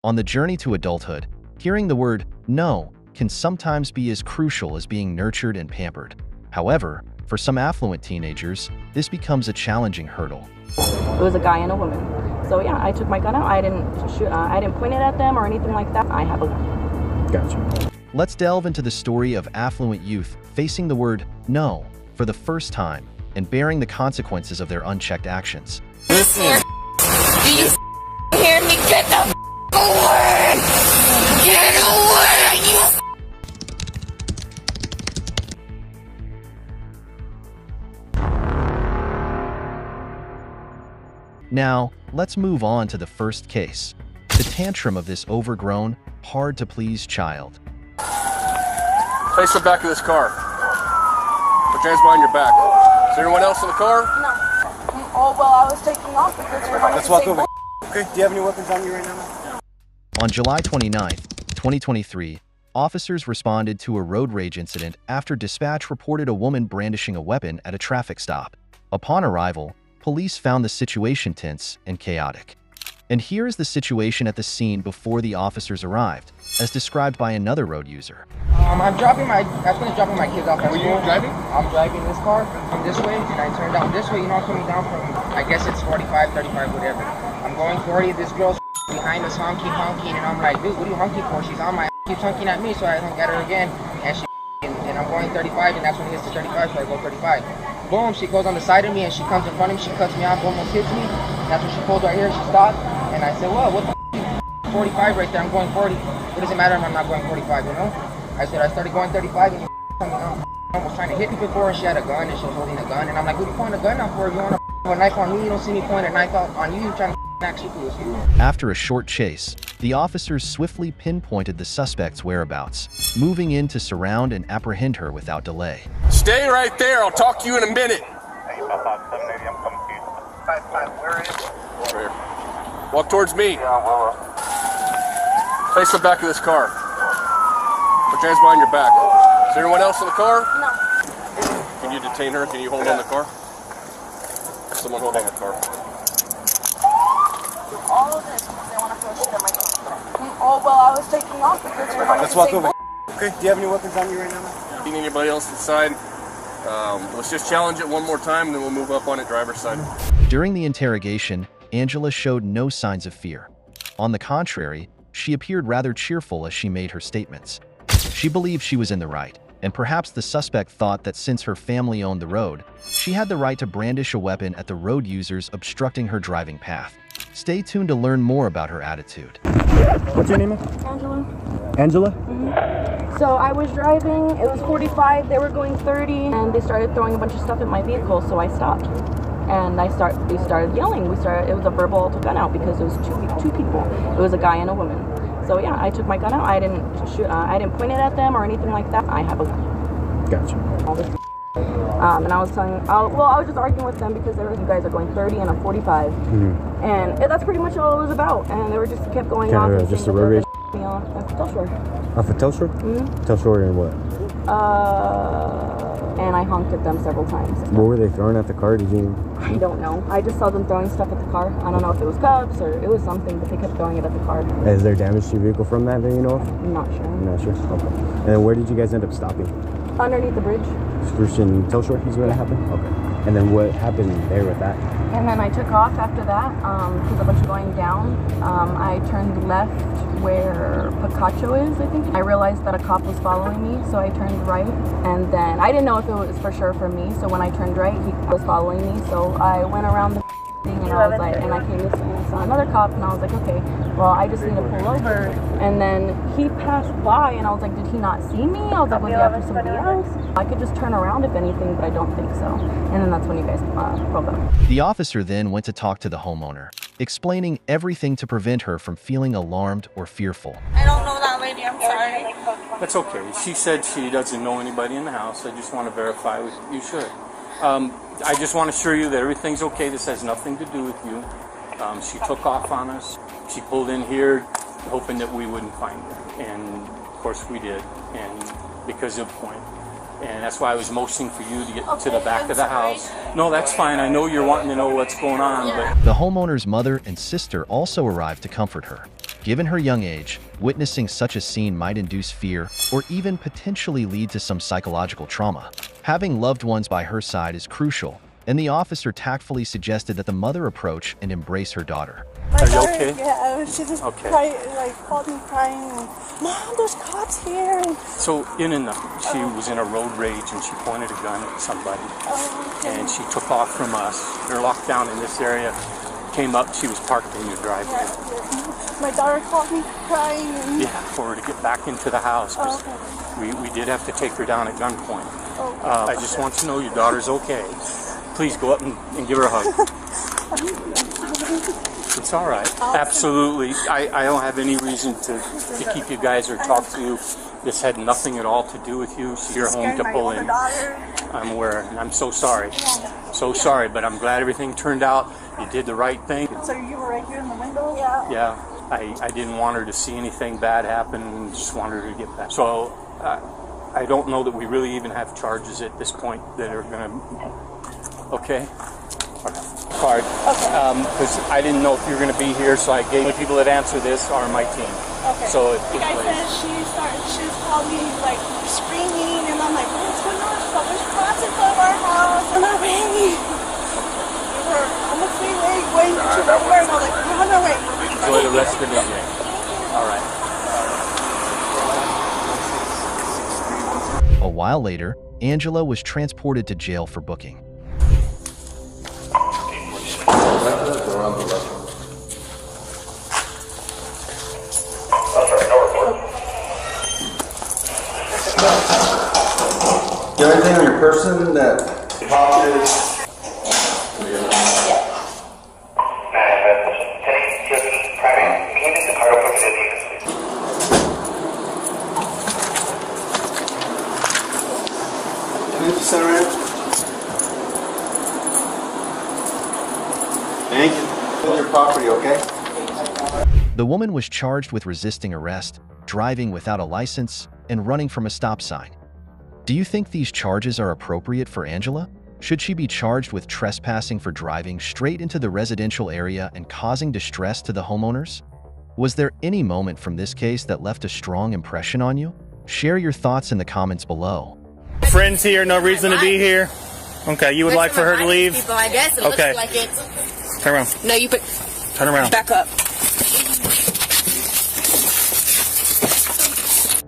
On the journey to adulthood, hearing the word no can sometimes be as crucial as being nurtured and pampered. However, for some affluent teenagers, this becomes a challenging hurdle. It was a guy and a woman. So yeah, I took my gun out. I didn't shoot. I didn't point it at them or anything like that. I have a gun. Gotcha. Let's delve into the story of affluent youth facing the word no for the first time and bearing the consequences of their unchecked actions. Listen, do you hear me? Get the away! Get away! Now, let's move on to the first case, the tantrum of this overgrown, hard-to-please child. Face the back of this car. Put your hands behind your back. Is there anyone else in the car? No. Oh, well, I was taking off because you're going Let's walk over. Okay, do you have any weapons on you right now? On July 29, 2023, officers responded to a road rage incident after dispatch reported a woman brandishing a weapon at a traffic stop. Upon arrival, police found the situation tense and chaotic. And here is the situation at the scene before the officers arrived, as described by another road user. I was gonna drop my kids off at school. Were you driving? I'm driving this car from this way, and I turned down this way, I'm coming down from, I guess it's 45, 35, whatever. I'm going 40, this girl's behind us honking, and I'm like, dude, what are you honking for? She's on my keeps honking at me, so I don't get her again, and and I'm going 35, and that's when it hits to 35, so I go 35. Boom, she goes on the side of me, and she comes in front of me, she cuts me off, almost hits me. That's when she pulled right here, she stopped, and I said, well, what the 45 right there, I'm going 40. What does it matter if I'm not going 45, you know? I started going 35, and you almost trying to hit me before, and she had a gun, and she was holding a gun, and I'm like, what are you pointing a gun out for? If you want to have a knife on me, you don't see me point a knife out on you, you're trying to actually do this. After a short chase, the officers swiftly pinpointed the suspect's whereabouts, moving in to surround and apprehend her without delay. Stay right there. I'll talk to you in a minute. Where is it? Over here. Walk towards me. Face the back of this car. Put your hands behind your back. Is there anyone else in the car? No. Can you detain her? Can you hold on the car? Someone hold on the car. All of this because they want to throw shit at my car. Oh, well, I was taking off because you're going Let's walk over. Okay, do you have any weapons on you right now? Seen anybody else inside? Let's just challenge it one more time, and then we'll move up on it driver's side. During the interrogation, Angela showed no signs of fear. On the contrary, she appeared rather cheerful as she made her statements. She believed she was in the right, and perhaps the suspect thought that since her family owned the road, she had the right to brandish a weapon at the road users obstructing her driving path. Stay tuned to learn more about her attitude. What's your name? Angela. Angela? So I was driving, it was 45, they were going 30, and they started throwing a bunch of stuff at my vehicle, so I stopped. And they started yelling. It was a verbal gun out because it was two people. It was a guy and a woman. So yeah, I took my gun out. I didn't shoot. I didn't point it at them or anything like that. I have a gun. Gotcha. All this and I was I was just arguing with them because you guys are going 30 and I'm 45. Mm-hmm. And that's pretty much all it was about. And they were just kept going off. And just a road rage? Me off at Telshore. Off of Telshore? Mm-hmm. Telshore and what? And I honked at them several times. What were they throwing at the car? Did you? I don't know. I just saw them throwing stuff at the car. I don't know if it was cups or it was something, but they kept throwing it at the car. Is there damage to your vehicle from that you know of? I'm not sure. I'm not sure. Okay. And then where did you guys end up stopping? Underneath the bridge. First in Telshore is where it happened? Okay. And then what happened there with that? And then I took off after that because a bunch of going down. I turned left where Picacho is, I think. I realized that a cop was following me, so I turned right. And then I didn't know if it was for sure for me, so when I turned right, he was following me. So I went around the thing and I was like, and I came this way and I saw another cop and I was like, okay, well, I just need to pull over. And then he passed by and I was like, did he not see me? I was like, was he after somebody else? I could just turn around if anything, but I don't think so. And then that's when you guys broke up. The officer then went to talk to the homeowner, explaining everything to prevent her from feeling alarmed or fearful. I don't know that lady, I'm sorry. That's okay. She said she doesn't know anybody in the house. I just want to verify with you should. I just want to assure you that everything's okay. This has nothing to do with you. She took off on us. She pulled in here hoping that we wouldn't find her. And of course we did, and because of point. And that's why I was motioning for you to get to the back of the house. No, that's fine. I know you're wanting to know what's going on, but The homeowner's mother and sister also arrived to comfort her, Given her young age, witnessing such a scene might induce fear or even potentially lead to some psychological trauma. Having loved ones by her side is crucial, and the officer tactfully suggested that the mother approach and embrace her daughter. Are you okay? Yeah, she just called me crying. Mom, there's cops here. So she was in a road rage and she pointed a gun at somebody. And she took off from us. They're locked down in this area. Came up, she was parked in your driveway. My daughter called me crying. Yeah, for her to get back into the house. We did have to take her down at gunpoint. I just want to know your daughter's okay. Please go up and give her a hug. It's all right. Absolutely. I don't have any reason to keep you guys or talk to you. This had nothing at all to do with you. You're home to pull in. I'm aware, and I'm so sorry. So sorry, but I'm glad everything turned out. You did the right thing. So you were right here in the window? Yeah. I didn't want her to see anything bad happen and just wanted her to get back. So I don't know that we really even have charges at this point that are going to... Okay? Card. Because I didn't know if you were going to be here, so I gave the people that answer this are my team. Okay. So the guy said she called me like screaming, and I'm like, what's going on? She's like, there's cops in front of our house. And I'm like, we're on the freeway going to nowhere, and I'm like, we're on our way. Enjoy the rest of the day. All right. A while later, Angela was transported to jail for booking. Do you have anything on your person that pockets? Thank you. Your property, okay? The woman was charged with resisting arrest, driving without a license, and running from a stop sign. Do you think these charges are appropriate for Angela? Should she be charged with trespassing for driving straight into the residential area and causing distress to the homeowners? Was there any moment from this case that left a strong impression on you? Share your thoughts in the comments below. Friends here, no reason to be here. Okay, you would like for her to leave? People, I guess. It okay. Looks like it's... Turn around. No, you put... Turn around. Back up.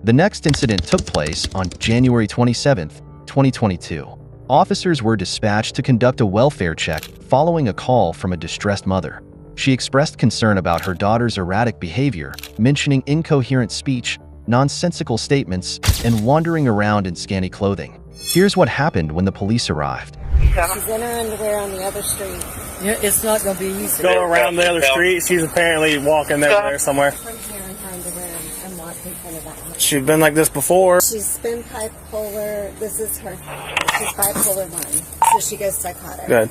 The next incident took place on January 27, 2022. Officers were dispatched to conduct a welfare check following a call from a distressed mother. She expressed concern about her daughter's erratic behavior, mentioning incoherent speech, nonsensical statements, and wandering around in scanty clothing. Here's what happened when the police arrived. She's in her underwear on the other street. Yeah, it's not going to be easy. Go around the other street. She's apparently walking there somewhere. From here in her underwear and walking in front of that house. She's been like this before. She's been bipolar. This is her. She's bipolar 1. So she goes psychotic. Good.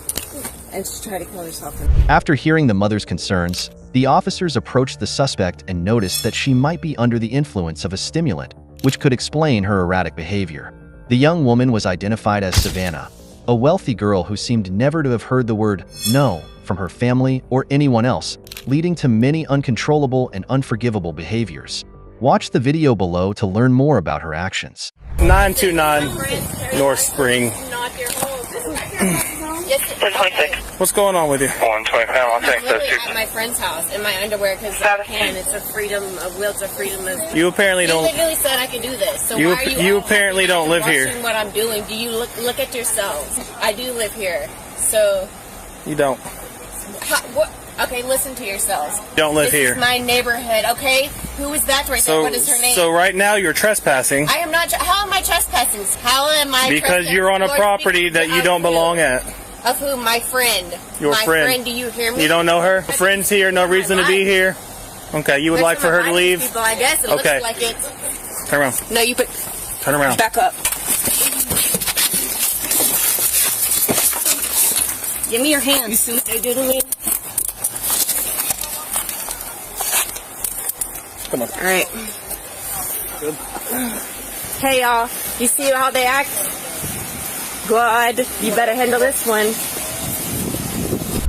And she tried to kill herself. After hearing the mother's concerns, the officers approached the suspect and noticed that she might be under the influence of a stimulant, which could explain her erratic behavior. The young woman was identified as Savannah, a wealthy girl who seemed never to have heard the word no from her family or anyone else, leading to many uncontrollable and unforgivable behaviors. Watch the video below to learn more about her actions. 929 North Spring. What's going on with you? 125. I'm literally at my friend's house in my underwear because I can. It's a freedom of will. It's a freedom of. You apparently don't. They literally said I can do this. So you, why are you apparently don't live here. What I'm doing? Do you look at yourselves? I do live here. So. You don't. What? Okay, listen to yourselves. Don't live here. This is my neighborhood. Okay, who is that right there? What is her name? So right now you're trespassing. I am not. How am I trespassing? How am I? Because you're on a property that you don't belong at. Of who? My friend. Your friend. Do you hear me? You don't know her? Friends here, no reason to be here. Okay, you would like for her to leave? People, I guess. It okay. Looks like it's... Turn around. No, you put... Turn around. Back up. Give me your hands. You see what they do to me? Come on. All right. Good. Hey, y'all. You see how they act? Good. You better handle this one.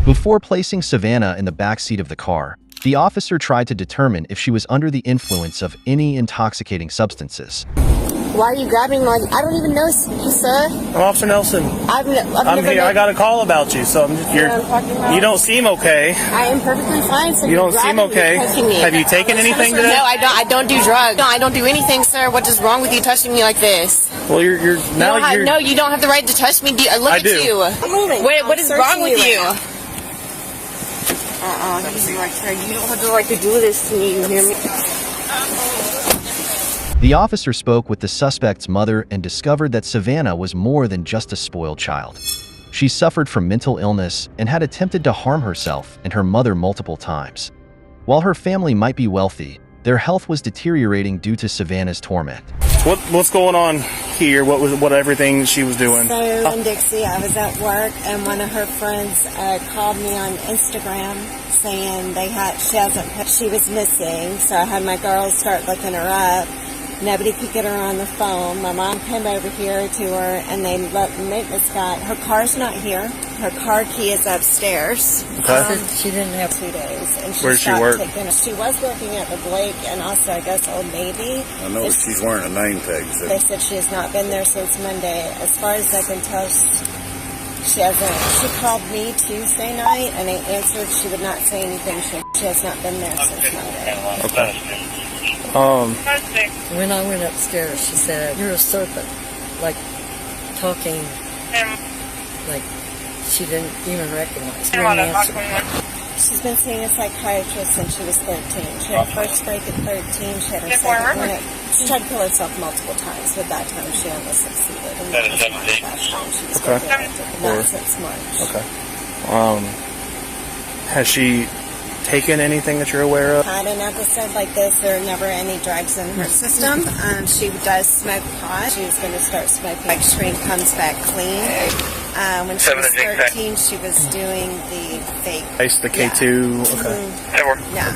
Before placing Savannah in the back seat of the car, The officer tried to determine if she was under the influence of any intoxicating substances. Why are you grabbing me? Like, I don't even know you, sir. I'm Officer Nelson. I'm here. never I got a call about you, so I'm just here. You don't seem okay. I am perfectly fine, sir. You don't seem okay. Have you taken anything today? No, I don't. I don't do drugs. No, I don't do anything, sir. What is wrong with you touching me like this? Well, you're now you're. No, you don't have the right to touch me. Look I at do. you. What is wrong with you? You don't have the right to do this to me. You hear me? The officer spoke with the suspect's mother and discovered that Savannah was more than just a spoiled child. She suffered from mental illness and had attempted to harm herself and her mother multiple times. While her family might be wealthy, their health was deteriorating due to Savannah's torment. What's going on here? What everything she was doing? So in Dixie, I was at work and one of her friends called me on Instagram saying she was missing. So I had my girls start looking her up. Nobody could get her on the phone. My mom came over here to her, and they let the maintenance guy. Her car's not here. Her car key is upstairs. Okay. She didn't have 2 days. And where does she work? She was working at the Blake and also, I guess, Old Navy. I know she's wearing a name tag. So. They said she has not been there since Monday. As far as I can tell, she hasn't. She called me Tuesday night, and I answered. She would not say anything. She has not been there since Monday. Okay. When I went upstairs, she said, "You're a serpent," like talking, like she didn't even recognize me. She's been seeing a psychiatrist since she was 13. She had her first break at 13. She had her second one. She tried to kill herself multiple times, but that time she almost succeeded. And that was the last time she was convicted. Not since March. Okay. Has she taken anything that you're aware of? Had an episode like this, there are never any drugs in her system. She does smoke pot. She was going to start smoking. Like Shrink comes back clean. When she was 13, she was doing the fake. The K2. Okay. Yeah.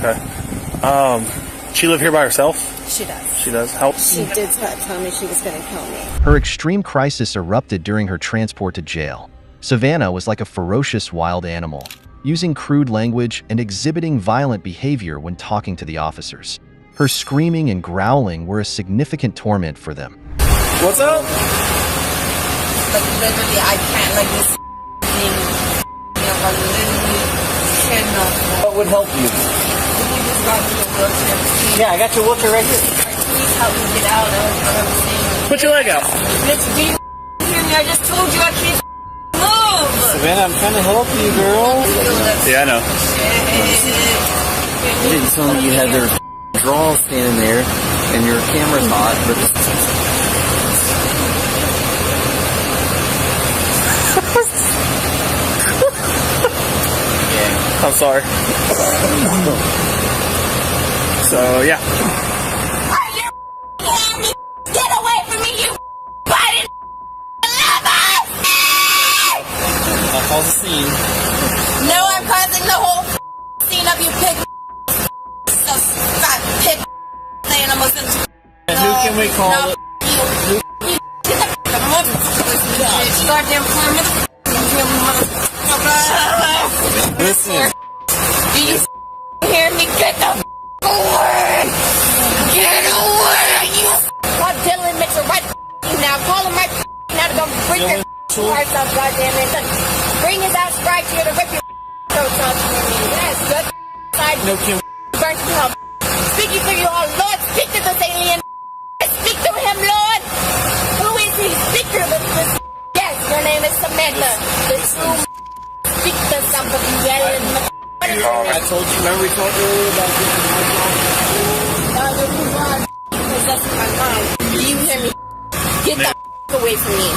Okay. She live here by herself? She does. She does. Help. She did tell me she was going to kill me. Her extreme crisis erupted during her transport to jail. Savannah was like a ferocious wild animal, using crude language and exhibiting violent behavior when talking to the officers. Her screaming and growling were a significant torment for them. What's up? Like, literally, I can't, like, this thing, I literally cannot. What would help you? You just got me a wheelchair. Yeah, I got your wheelchair right here. Please help me get out. That's what I'm saying. Put your leg out. Bitch, do you hear me? I just told you I can't move. Savannah, I'm trying to help you, girl. Yeah, I know. You didn't tell me you had their draws standing there and your camera's hot, but... I'm sorry. So, yeah. Are you kidding me? Get away from me, you biting lover! I'll cause a scene. No, I'm causing the whole scene of you pig pig animals. And who can we call it? Goddamn Listen. Do you hear me? Get the away! Get away! You call Dylan Mitchell right now. Call him right now to go bring your hearts out, goddamn it. Bring his ass right here to rip your throats out for me. Yes, good side. No, Kim. Burn to hell. Speaking to you, oh Lord, speak to this alien. Speak to him, Lord. Who is he? Speak to this. Yes, your name is Samantha. The true. Speak to some of you alien. I told you, remember we talked earlier about possessing my mind. Do you hear me? Get the away from me.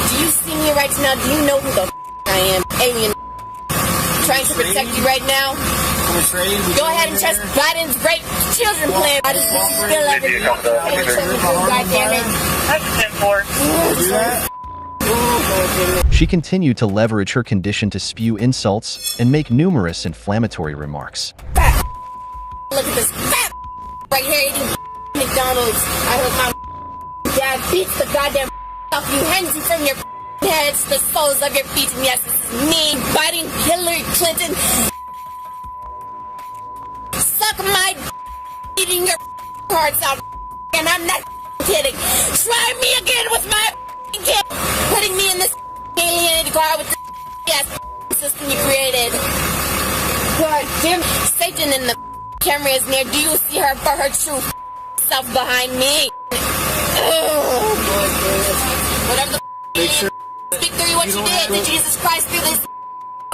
Do you see me right now? Do you know who the I am? Alien. Trying to protect you right now. Go ahead and test Biden's great children plan. I just still love it. God damn it. That's 10-4. She continued to leverage her condition to spew insults and make numerous inflammatory remarks. Look at this fat right here eating McDonald's. I hope my dad beats the goddamn off you, hands you from your heads to the soles of your feet. And yes, this is me, biting Hillary Clinton. suck my eating your hearts out, and I'm not kidding. Try me again with my kid, putting me in this alienated car with the ass system you created. God damn, Satan in the camera is near. Do you see her for her true self behind me? Oh my goodness. Whatever the Make sure speak through what you did to Jesus Christ through this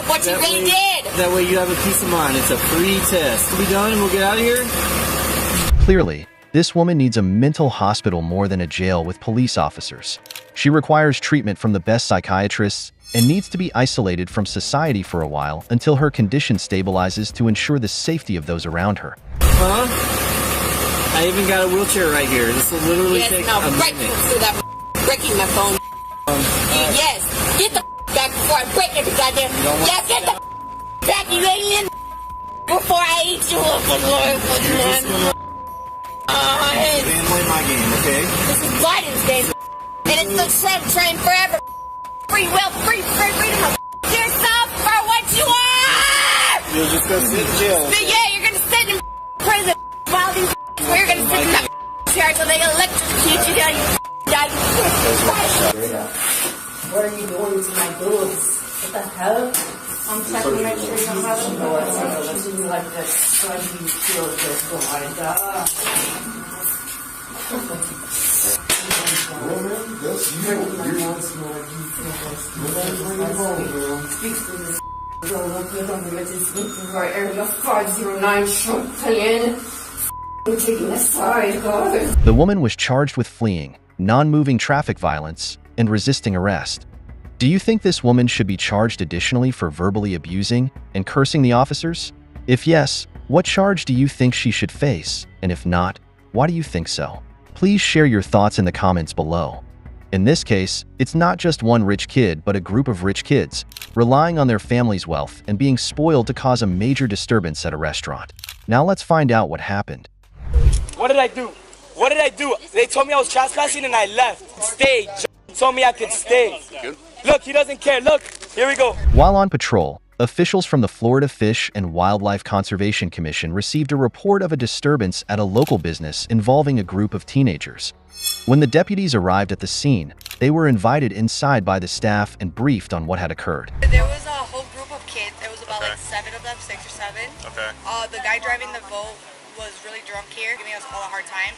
what you really did. That way you have a peace of mind. It's a free test. We'll be done and we'll get out of here. Clearly, this woman needs a mental hospital more than a jail with police officers. She requires treatment from the best psychiatrists and needs to be isolated from society for a while until her condition stabilizes to ensure the safety of those around her. Huh? I even got a wheelchair right here. This will literally take a break minute. through that breaking my phone. Yes, get the back before I break every goddamn. Yeah, get the back, you alien. Before I eat you up, Lord. Play my game, okay? This is Biden's game, and it's the Trump train forever. Free will, free freedom of yourself for what you are. You'll just go sit in jail. So yeah, you're gonna sit in prison while these where you're gonna sit in that chair till they electrocute you down. What are you doing to my boobs? What the hell? I'm checking to make sure you don't have any boys. You like this, so you feel this going down. Speaks to this. Don't look good on the Mrs. Right area 509 Champagne. I'm taking a side, God. The woman was charged with fleeing, non-moving traffic violence, and resisting arrest. Do you think this woman should be charged additionally for verbally abusing and cursing the officers? If yes, what charge do you think she should face? And if not, why do you think so? Please share your thoughts in the comments below. In this case, it's not just one rich kid but a group of rich kids, relying on their family's wealth and being spoiled to cause a major disturbance at a restaurant. Now let's find out what happened. What did I do? What did I do? They told me I was trespassing and I left. Stay. Told me I could stay. Look, he doesn't care. Look, here we go. While on patrol, officials from the Florida Fish and Wildlife Conservation Commission received a report of a disturbance at a local business involving a group of teenagers. When the deputies arrived at the scene, they were invited inside by the staff and briefed on what had occurred. There was a whole group of kids. There was about like 7 of them, 6 or 7. Okay. The guy driving the boat was really drunk here, giving us all a hard time.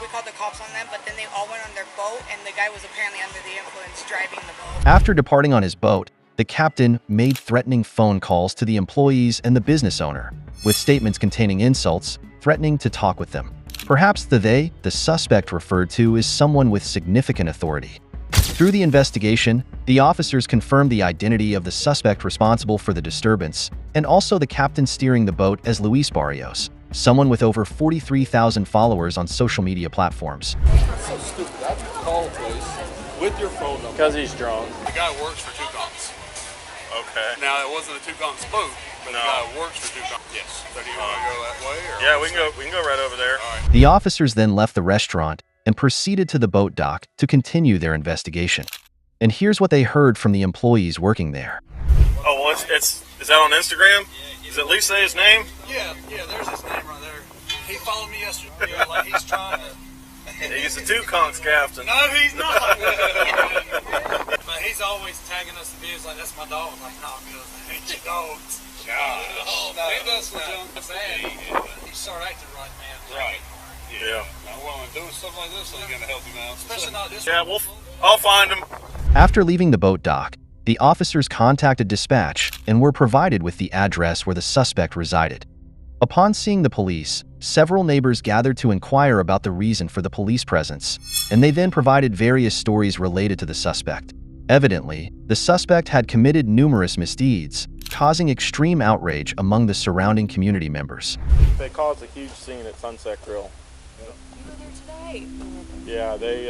We called the cops on them, but then they all went on their boat, and the guy was apparently under the influence driving the boat. After departing on his boat, the captain made threatening phone calls to the employees and the business owner, with statements containing insults, threatening to talk with them. Perhaps the suspect referred to, is someone with significant authority. Through the investigation, the officers confirmed the identity of the suspect responsible for the disturbance, and also the captain steering the boat as Luis Barrios, someone with over 43,000 followers on social media platforms. So stupid. I have to call a place with your phone number. Because he's drunk. The guy works for Tucon's. Okay. Now, it wasn't a Tucon spook, but the guy works for Tucon. Yes. So do you want to go that way? Or Yeah, we can go right over there. All right. The officers then left the restaurant and proceeded to the boat dock to continue their investigation. And here's what they heard from the employees working there. Oh, well, is that on Instagram? Does it at least say his name? Yeah, there's his name right there. He followed me yesterday, like he's trying to... He's the Tucon's captain. No, he's not. But he's always tagging us in videos like, that's my dog. I'm like, no, because I hate your dogs. No, he does for junk bad. He start acting right, man. Right. Yeah. Now, well, and doing stuff like this, so you're going to help him out. Especially not this Yeah, I'll find him. After leaving the boat dock, the officers contacted dispatch and were provided with the address where the suspect resided. Upon seeing the police, several neighbors gathered to inquire about the reason for the police presence, and they then provided various stories related to the suspect. Evidently, the suspect had committed numerous misdeeds, causing extreme outrage among the surrounding community members. They caused a huge scene at Sunset Grill. You were there today. Yeah, they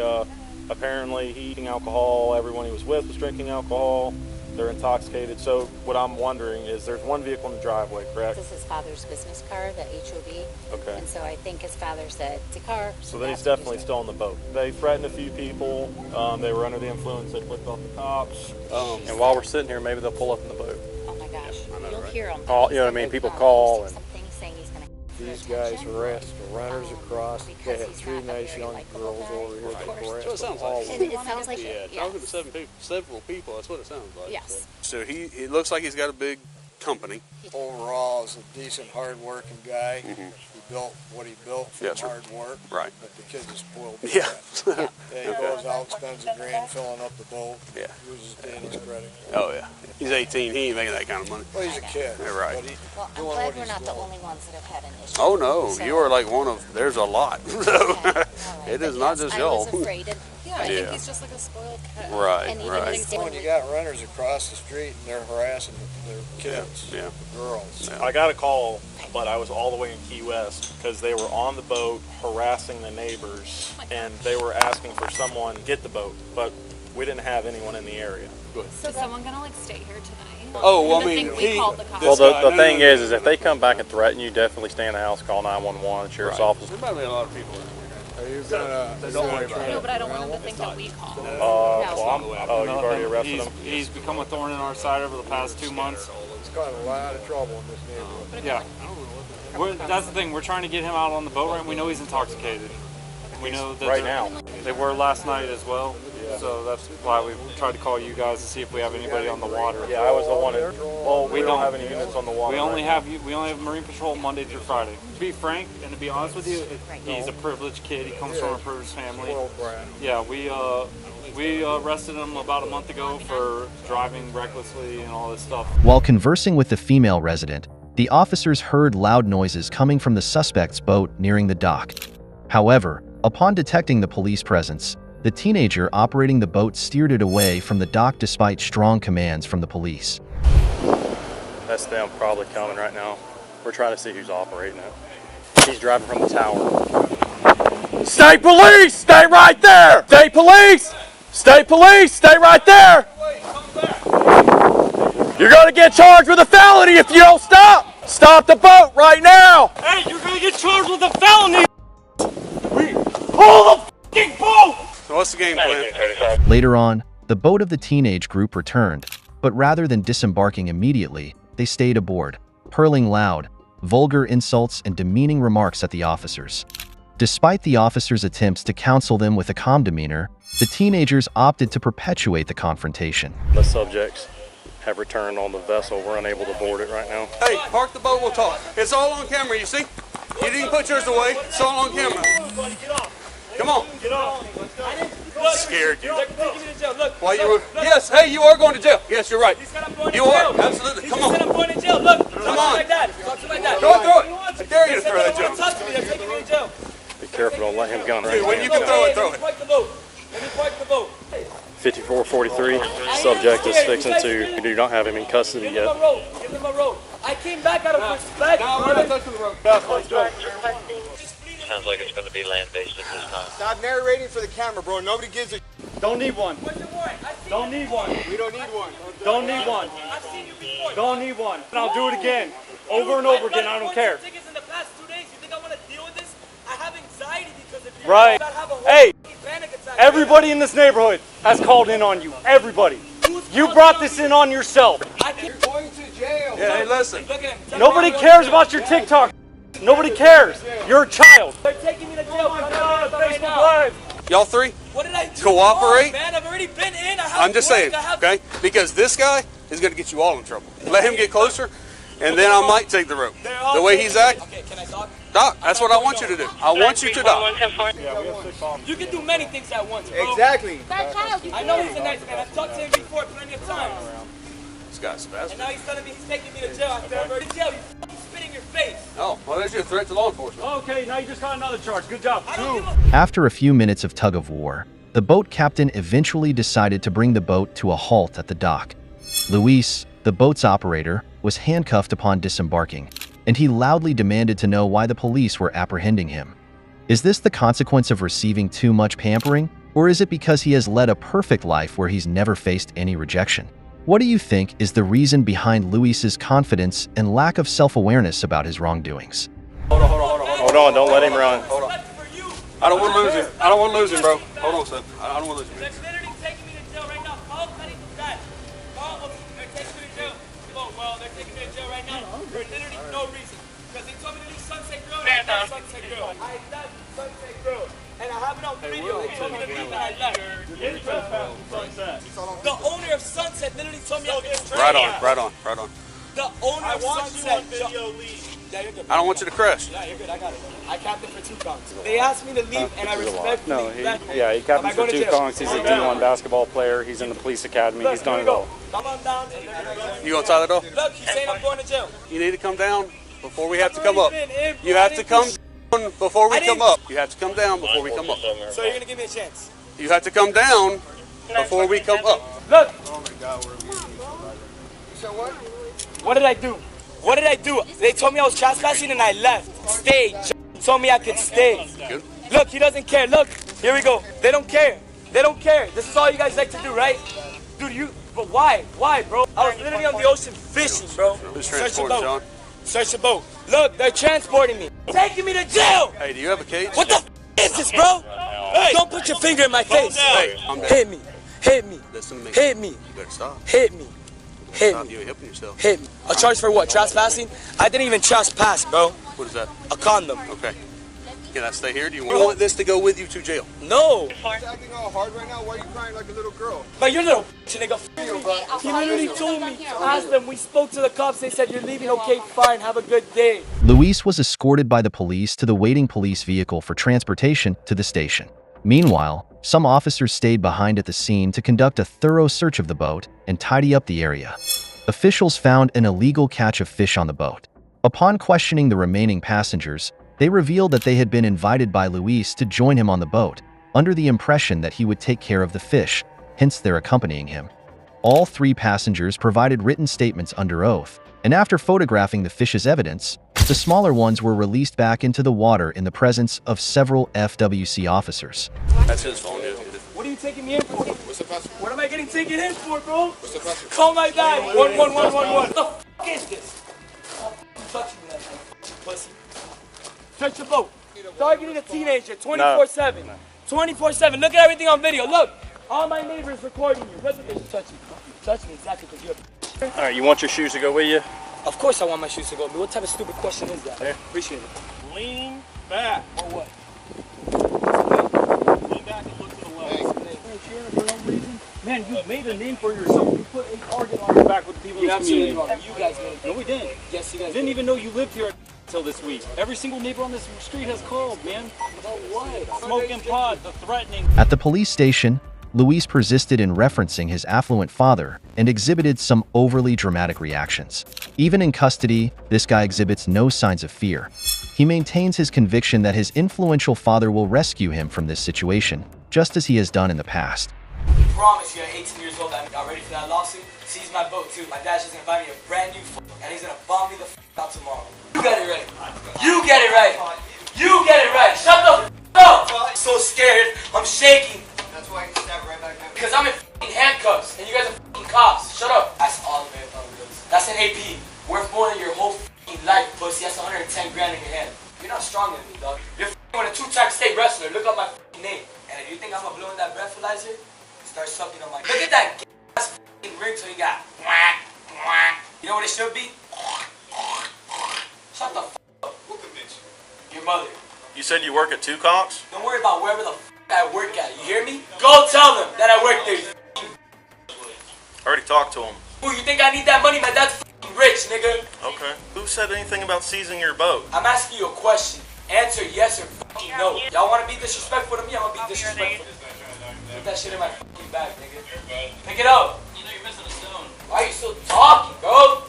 apparently eating alcohol. Everyone he was with was drinking alcohol. They're intoxicated. So what I'm wondering is, there's one vehicle in the driveway, correct? This is his father's business car, the HOV. Okay. And so I think his father said, it's a car. So then he's definitely still on the boat. They threatened a few people. They were under the influence. They flipped off the cops. And while we're sitting here, maybe they'll pull up in the boat. Oh my gosh. You'll hear him. Call, you know what I mean? People call. And Something saying he's going to These guys harassed runners across. They had 3 nice young girls over here that harassed So it sounds all like. of them. It sounds like talking to several people. That's what it sounds like. Yes. So it looks like he's got a big company. Overall, is a decent, hard-working guy. Mhm. He built what he built from Yes, sir. hard work. Right. But the kid is spoiled. Yeah. He goes out, spends a grand filling up the boat. Yeah. Uses Danny's credit. Oh yeah. He's 18. He ain't making that kind of money. Well, he's a kid. Yeah, right. But he, Well, I'm doing glad what we're he's not the doing. only ones that have had an issue. Oh no, So- you are like one of. There's a lot. So it is not just I y'all. was afraid. And, I think he's just like a spoiled kid. Right, And even right. his When you got runners across the street and they're harassing their kids, Yeah. girls. I got a call, but I was all the way in Key West because they were on the boat harassing the neighbors, and they were asking for someone to get the boat, but we didn't have anyone in the area. Go ahead. So is someone gonna like stay here tonight? Oh, well, I The mean, thing we called the cops. Well, the no, thing no, no. is if they come back and threaten you, definitely stay in the house, call 911, sheriff's office. There might be a lot of people in Are you gonna? Don't worry about No, but I don't want them to think that we called. You've already arrested him? He's become a thorn in our side over the past 2 months. It's got a lot of trouble in this neighborhood. Yeah. That's the thing. We're trying to get him out on the boat, right? We know he's intoxicated. We know that Right now. They were last night as well. So that's why we tried to call you guys to see if we have anybody on the water. Yeah, I was the one. Well, we don't have any units on the water. We only right have Marine Patrol Monday through Friday. To be frank and to be honest with you, he's a privileged kid. He comes from a privileged family. Yeah, we arrested him about a month ago for driving recklessly and all this stuff. While conversing with the female resident, the officers heard loud noises coming from the suspect's boat nearing the dock. However, upon detecting the police presence, the teenager operating the boat steered it away from the dock despite strong commands from the police. That's them probably coming right now. We're trying to see who's operating it. He's driving from the tower. State police! Stay right there! State police! State police! Stay right there! You're gonna get charged with a felony if you don't stop! Stop the boat right now! Hey, you're gonna get charged with a felony! Pull the f***ing boat! So what's the game plan? Later on, the boat of the teenage group returned, but rather than disembarking immediately, they stayed aboard, hurling loud, vulgar insults and demeaning remarks at the officers. Despite the officers' attempts to counsel them with a calm demeanor, the teenagers opted to perpetuate the confrontation. The subjects have returned on the vessel. We're unable to board it right now. Hey, park the boat, we'll talk. It's all on camera, you see? You didn't put yours away. It's all on camera. Come on. Scared you. Why you were? Yes, hey, you are going to jail. Yes, you're right. You are, absolutely. Come on. Come on. Go through it. I dare you to throw that jump. Be careful, don't let him gun right Dude, when you can throw it, throw it. 5443, subject is fixing to, we do not have him in custody yet. Give him a rope. I came back out of respect. No, we're not touching the rope. Sounds like it's going to be land-based at this time. Stop narrating for the camera, bro. Nobody gives a. Don't need one. Don't need one. We don't need one. Don't need one. Don't need one. And I'll do it again. Over and over again. I don't care. In the past 2 days, you think I want to deal with this? I have anxiety because of you. Right. I have a whole Hey, panic attack. everybody in this neighborhood has called in on you. Everybody. You brought this in on yourself. You're going to jail. Yeah, hey, listen. Nobody cares about your TikTok. Nobody cares. You're a child. They're taking me to jail. Facebook Live. Y'all three? What did I do? Cooperate? Man, I've already been in. I'm just saying, okay? Because this guy is going to get you all in trouble. Let him get closer, and then I might take the rope. The way he's acting. Okay, can I talk? Doc, that's what I want you to do. I want you to doc. You can do many things at once, bro. Exactly. I know he's a nice man. I've talked to him before plenty of times. This guy's fast. And now he's telling me he's taking me to jail after I've already jail. You fucking spit in your face. Oh, well, there's your threat to law enforcement. Okay, now you just got another charge. Good job. After a few minutes of tug-of-war, the boat captain eventually decided to bring the boat to a halt at the dock. Luis, the boat's operator, was handcuffed upon disembarking, and he loudly demanded to know why the police were apprehending him. Is this the consequence of receiving too much pampering, or is it because he has led a perfect life where he's never faced any rejection? What do you think is the reason behind Luis's confidence and lack of self-awareness about his wrongdoings? Hold on, don't let him run. Hold on. I don't want to lose him. I don't want to lose him, bro. Hold on, son. I don't want to lose him. They're literally taking me to jail right now. Call Petty from that. Call them. They're taking me to jail. Oh, well, they're taking me to jail right now for literally no reason. Because they told me to leave Sunset Grill stand down. And I have it on video. They told me to leave and I left. The owner of Sunset literally told me I could stay. Right on. The owner of Sunset. Yeah, you're good. I don't want you to crash. Yeah, you're good. I got it. I captain for 2 conks. They asked me to leave, and I respectfully left. He captains for 2 conks. He's a D1 basketball player. He's in the police academy. He's done it all. Come on down. You gonna tie that off? Look, he's saying I'm going to jail. You need to come down before we have to come up. You have to come down before we come up. You have to come down before we come up. So you're gonna give me a chance? You have to come down before we come up. Look. Oh my God, where are we? So what? What did I do? What did I do? They told me I was trespassing and I left. Stay. Told me I could stay. Good. Look, he doesn't care. Look, here we go. They don't care. They don't care. This is all you guys like to do, right? Dude, but why? Why, bro? I was literally on the ocean fishing, bro. Who's Search the transporting, boat. John? Search the boat. Look, they're transporting me. Taking me to jail. Hey, do you have a cage? What the is this, bro? Hey. Don't put your finger in my face. Hey, I'm down. Hit me. Hit me. Listen to me. Hit me. You better stop. Hit me. Hit Stop. me. You ain't helping yourself. Hit me. A charge for what? Trespassing? I didn't even trespass, bro. What is that? A condom. Okay. Can I stay here? Do you want this to go with you to jail? No. You're acting all hard right now. Why are you crying like a little girl? But you're little nigga. He literally told me. Asked them. We spoke to the cops. They said you're leaving. Okay, fine. Have a good day. Luis was escorted by the police to the waiting police vehicle for transportation to the station. Meanwhile, some officers stayed behind at the scene to conduct a thorough search of the boat and tidy up the area. Officials found an illegal catch of fish on the boat. Upon questioning the remaining passengers, they revealed that they had been invited by Luis to join him on the boat, under the impression that he would take care of the fish, hence their accompanying him. All 3 passengers provided written statements under oath, and after photographing the fish as evidence, the smaller ones were released back into the water in the presence of several FWC officers. That's his phone, dude. What are you taking me in for? What's the password? What am I getting taken in for, bro? What's the password? Call my guy. 11111. What the f is this? Touch me, that pussy. Search the boat. Targeting a teenager 24/7. 24/7. Look at everything on video. Look. All my neighbors recording you. Look at this. Touch me. Touch me exactly because you're All right, you want your shoes to go with you? Of course I want my shoes to go. But what type of stupid question is that? There. Appreciate it. Lean back. Or what? Lean back and look to the left. Man, you made a name for yourself. You put a target on your back with people in You're this community. absolutely wrong. You guys made it. No, we didn't. Yes, you guys Didn't did. even know you lived here until this week. Every single neighbor on this street has called, man. About what? Smoking pot, the threatening. At the police station, Luis persisted in referencing his affluent father and exhibited some overly dramatic reactions. Even in custody, this guy exhibits no signs of fear. He maintains his conviction that his influential father will rescue him from this situation, just as he has done in the past. I promise you at 18 years old, I'm ready for that lawsuit. Seize my boat too. My dad's just gonna buy me a brand new and he's gonna bomb me the out tomorrow. You get it right. You get it right. You get it right. Shut the up. I'm so scared. I'm shaking. That's why you snap right back now. Because I'm in handcuffs and you guys are cops. Shut up. That's all the way up on the wheels. That's an AP. Worth more than your whole life, pussy. That's 110 grand in your hand. You're not stronger than me, dog. You're with a 2-time state wrestler. Look up my name. And if you think I'm gonna blow in that breathalyzer, start sucking on my. Look at that ass ring so you got. You know what it should be? Shut the up. Whoop the bitch. Your mother. You said you work at 2 conks? Don't worry about wherever the I work at. You hear me? Go tell them that I work there. I already talked to him. Ooh, you think I need that money? My dad's rich, nigga. Okay. Who said anything about seizing your boat? I'm asking you a question. Answer yes or fucking no. Y'all want to be disrespectful to me? I'm gonna be disrespectful. Put that shit in my fucking bag, nigga. Pick it up. You know you're missing a stone. Why are you still talking, bro?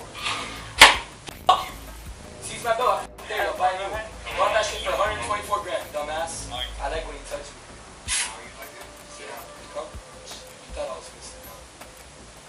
Fuck you. Seize my boat. There you go. Buy a new one. Bought that shit for 124 grand, dumbass. I like when you touch me. Sit down. Come. You thought I was gonna sit down.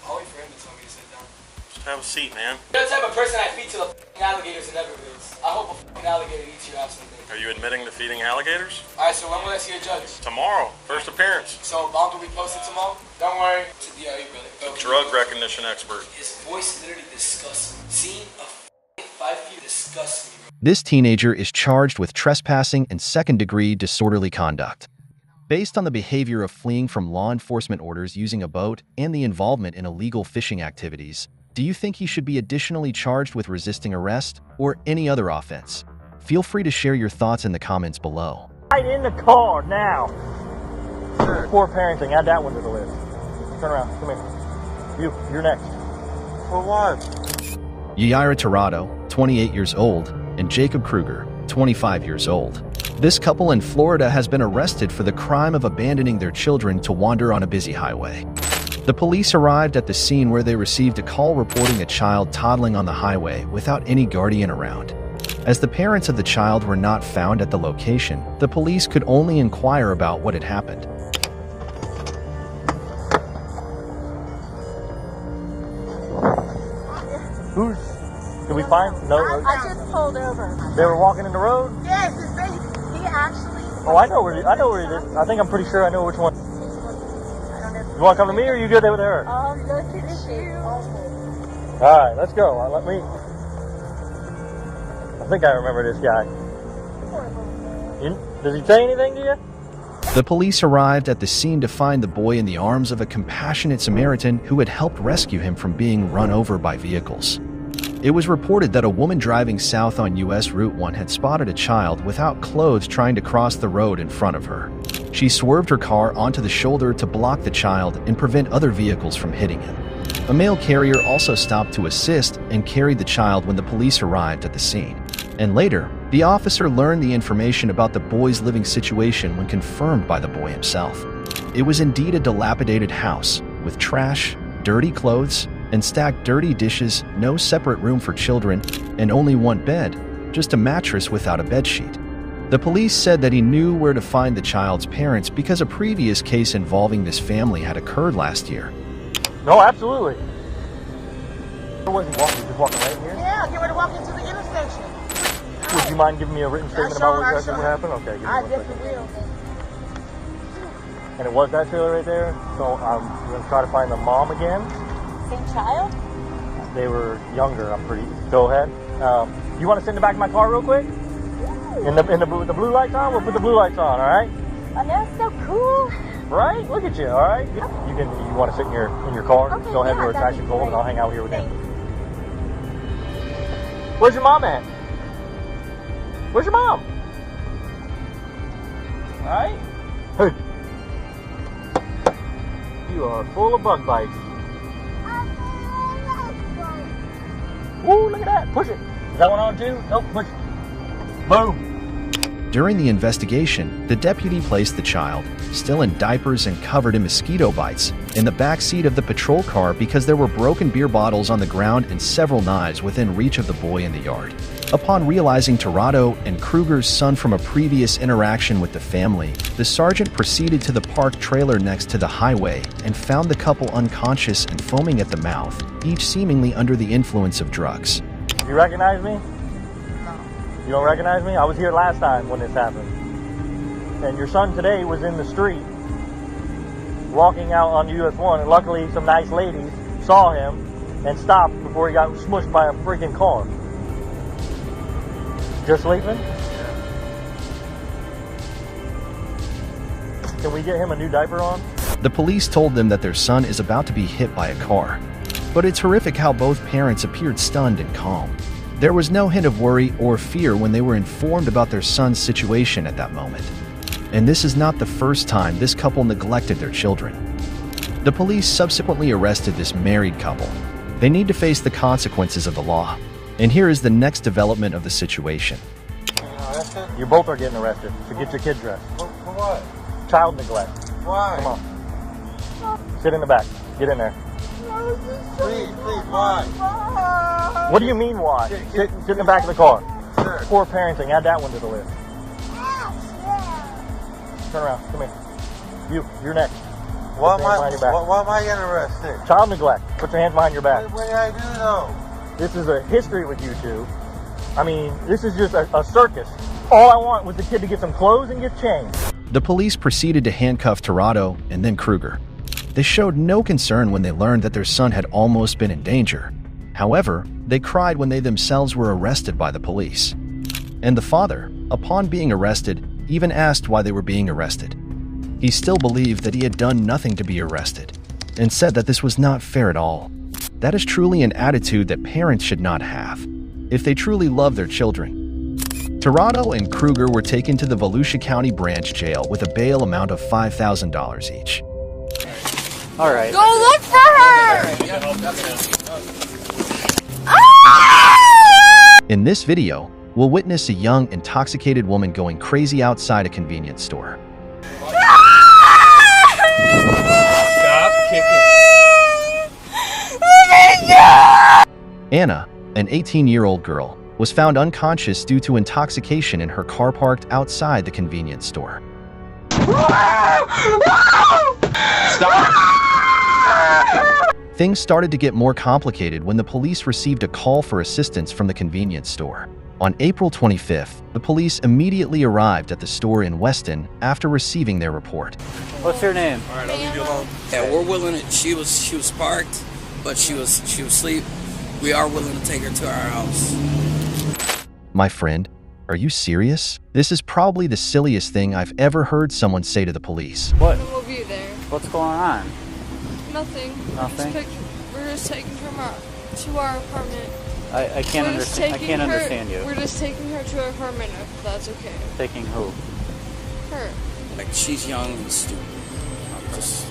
I'll wait for him to tell me to sit down. Just have a seat, man. You're the type of person I feed to the fucking alligators in Everglades. I hope a fucking alligator eats your ass someday. Are you admitting to feeding alligators? Alright, so when will I see a judge? Tomorrow. First appearance. So bond will be posted tomorrow? Don't worry. To DIE, brother. The drug recognition expert. His voice literally disgusts me. Seeing a fucking 5 feet disgusts me, bro. This teenager is charged with trespassing and second-degree disorderly conduct. Based on the behavior of fleeing from law enforcement orders using a boat and the involvement in illegal fishing activities, do you think he should be additionally charged with resisting arrest or any other offense? Feel free to share your thoughts in the comments below. Right in the car now. Sure. Poor parenting. Add that one to the list. Turn around. Come here. You're next. For what? Yaira Tirado, 28 years old, and Jacob Kruger, 25 years old. This couple in Florida has been arrested for the crime of abandoning their children to wander on a busy highway. The police arrived at the scene where they received a call reporting a child toddling on the highway without any guardian around. As the parents of the child were not found at the location, the police could only inquire about what had happened. Did we find? No. I just pulled over. They were walking in the road? Yes, he actually. Oh, I know where it is. I think I'm pretty sure I know which one. You want to come to me or are you good there with her? Look at you. All right, let's go. I think I remember this guy. Does he say anything to you? The police arrived at the scene to find the boy in the arms of a compassionate Samaritan who had helped rescue him from being run over by vehicles. It was reported that a woman driving south on US Route 1 had spotted a child without clothes trying to cross the road in front of her. She swerved her car onto the shoulder to block the child and prevent other vehicles from hitting him. A mail carrier also stopped to assist and carried the child when the police arrived at the scene. And later, the officer learned the information about the boy's living situation when confirmed by the boy himself. It was indeed a dilapidated house with trash, dirty clothes, and stacked dirty dishes, no separate room for children, and only one bed, just a mattress without a bedsheet. The police said that he knew where to find the child's parents because a previous case involving this family had occurred last year. No, absolutely. Where was he walking? Just walking right here? Yeah, get ready to walk into the intersection. Would you mind giving me a written statement about what exactly happened? Okay, give me I 1 definitely second. will. And it was that trailer right there, so I'm going to try to find the mom again. Same child? They were younger, I'm pretty. Go ahead. You want to sit in the back of my car real quick? In the blue lights on? We'll put the blue lights on, all right? Oh, that's so cool. Right? Look at you, all right? You want to sit in your car? Okay, Go ahead, yeah, we're that'd attaching be cold, and I'll great. hang out here with him. Where's your mom at? Where's your mom? All right? Hey. You are full of bug bites. Woo, look at that. Push it. Is that one on too? Nope, push it. Boom. During the investigation, the deputy placed the child, still in diapers and covered in mosquito bites, in the back seat of the patrol car because there were broken beer bottles on the ground and several knives within reach of the boy in the yard. Upon realizing Tirado and Kruger's son from a previous interaction with the family, the sergeant proceeded to the parked trailer next to the highway and found the couple unconscious and foaming at the mouth, each seemingly under the influence of drugs. You recognize me? You don't recognize me? I was here last time when this happened. And your son today was in the street walking out on US 1, and luckily some nice ladies saw him and stopped before he got smushed by a freaking car. Just sleeping? Can we get him a new diaper on? The police told them that their son is about to be hit by a car. But it's horrific how both parents appeared stunned and calm. There was no hint of worry or fear when they were informed about their son's situation at that moment. And this is not the first time this couple neglected their children. The police subsequently arrested this married couple. They need to face the consequences of the law. And here is the next development of the situation. You both are getting arrested, so get your kid dressed. For what? Child neglect. Why? Come on. Sit in the back. Get in there. Please, why? What do you mean why? Sit in the back of the car. Sure. Poor parenting. Add that one to the list. Turn around. Come here. You're next. Why am I getting arrested? Child neglect. Put your hands behind your back. What did I do though? This is a history with you two. I mean, this is just a circus. All I want was the kid to get some clothes and get changed. The police proceeded to handcuff Tirado and then Kruger. They showed no concern when they learned that their son had almost been in danger. However, they cried when they themselves were arrested by the police. And the father, upon being arrested, even asked why they were being arrested. He still believed that he had done nothing to be arrested, and said that this was not fair at all. That is truly an attitude that parents should not have, if they truly love their children. Tirado and Kruger were taken to the Volusia County Branch Jail with a bail amount of $5,000 each. All right. Go look for her! In this video, we'll witness a young, intoxicated woman going crazy outside a convenience store. Stop kicking. Oh my God! Anna, an 18-year-old girl, was found unconscious due to intoxication in her car parked outside the convenience store. Stop. Things started to get more complicated when the police received a call for assistance from the convenience store. On April 25th, the police immediately arrived at the store in Weston after receiving their report. What's your name? All right, I'll leave you alone. Yeah, we're willing to, she was parked, but she was asleep. We are willing to take her to our house. My friend, are you serious? This is probably the silliest thing I've ever heard someone say to the police. What? We'll be there. What's going on? Nothing. Nothing? We're just taking her to our apartment. I can't understand. I can't understand you. We're just taking her to our apartment, if that's okay. Taking who? Her. Like, she's young and stupid. I'm just...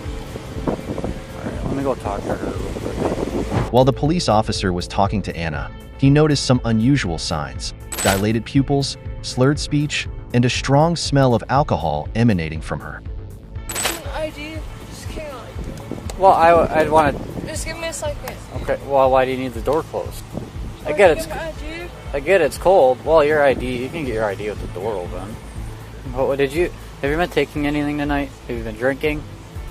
Alright, let me go talk to her real quick. While the police officer was talking to Anna, he noticed some unusual signs: dilated pupils, slurred speech, and a strong smell of alcohol emanating from her. ID. Just can't. Well, I'd want to... Just give me a second. Okay, well, why do you need the door closed? I get it's cold. Well, your ID, you can get your ID with the door open. What have you been taking anything tonight? Have you been drinking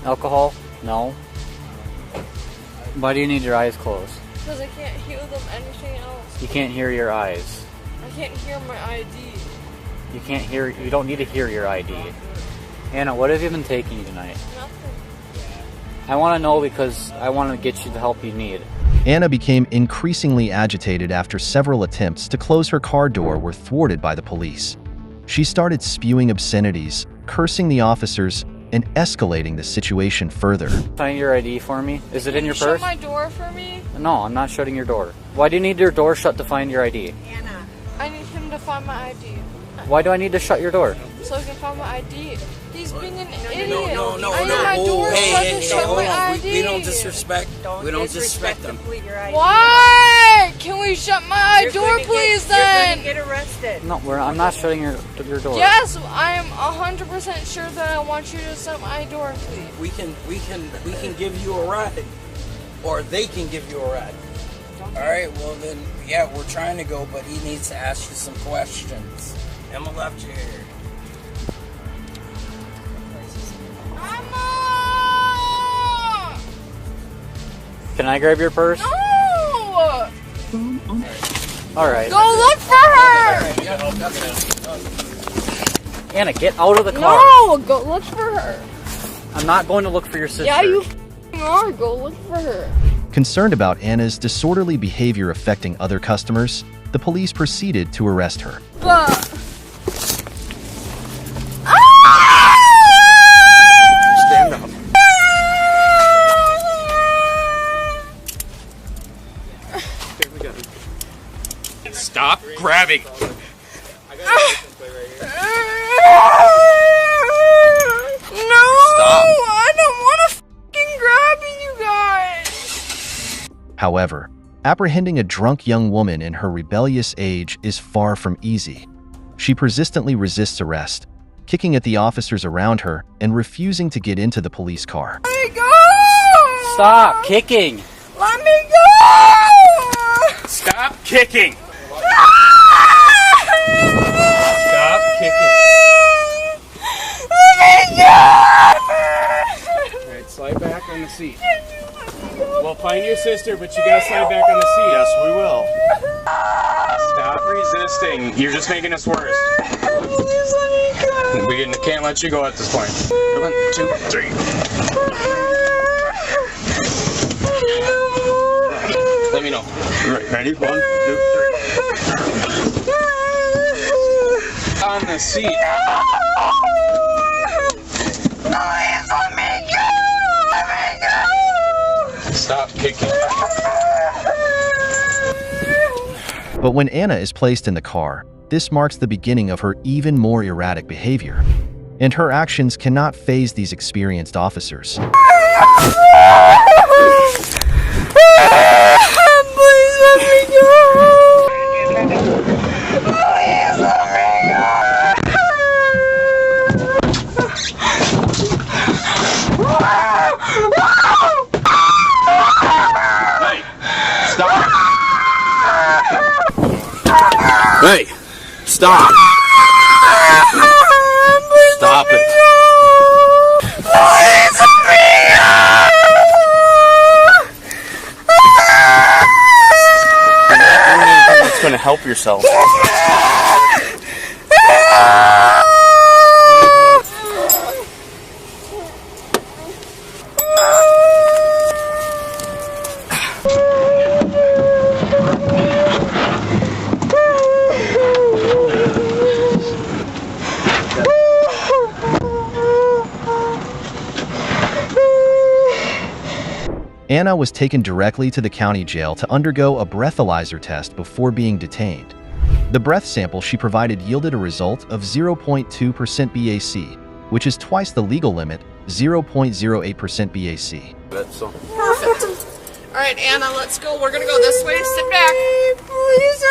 alcohol? No. Why do you need your eyes closed? Because I can't hear them anything else. You can't hear your eyes. I can't hear my ID. You can't hear, you don't need to hear your ID. Anna, what have you been taking tonight? Nothing. I want to know because I want to get you the help you need. Anna became increasingly agitated after several attempts to close her car door were thwarted by the police. She started spewing obscenities, cursing the officers, and escalating the situation further. Find your ID for me. Is it in your Shut purse? my door for me. No, I'm not shutting your door. Why do you need your door shut to find your ID? Anna. I need him to find my ID. Why do I need to shut your door? So I can find my ID. He's being an idiot. No. I need my door shut to shut my ID. We don't disrespect. We don't disrespect them. Why? Can we shut my door, please, then? You're gonna get arrested. No, I'm not shutting your door. Yes, I am 100% sure that I want you to shut my door, please. We can give you a ride, or they can give you a ride. All right. Well then, yeah, we're trying to go, but he needs to ask you some questions. Emma left you here. Can I grab your purse? No! Alright. Go look for her! Anna, get out of the car. No! Go look for her. I'm not going to look for your sister. Yeah, you are. Go look for her. Concerned about Anna's disorderly behavior affecting other customers, the police proceeded to arrest her. Stand up. Stop grabbing. No! Stop. I don't want to fucking grab you guys! However, apprehending a drunk young woman in her rebellious age is far from easy. She persistently resists arrest, kicking at the officers around her and refusing to get into the police car. Let me go! Stop kicking! Let me go! Stop kicking. Stop kicking. Let me go! Alright, slide back on the seat. We'll find your sister, but you gotta slide back on the seat. Yes, we will. Stop resisting. You're just making us worse. We can't let you go at this point. 1, 2, 3. Let me know. Right, ready? 1, 2, 3. On the seat. Stop kicking. But when Anna is placed in the car, this marks the beginning of her even more erratic behavior, and her actions cannot faze these experienced officers. Please let me go! Please let me Hey, stop! Stop it! It's going to help yourself. Anna was taken directly to the county jail to undergo a breathalyzer test before being detained. The breath sample she provided yielded a result of 0.2% BAC, which is twice the legal limit, 0.08% BAC. Perfect. All right, Anna, let's go. We're gonna go this way. Sit back. Please.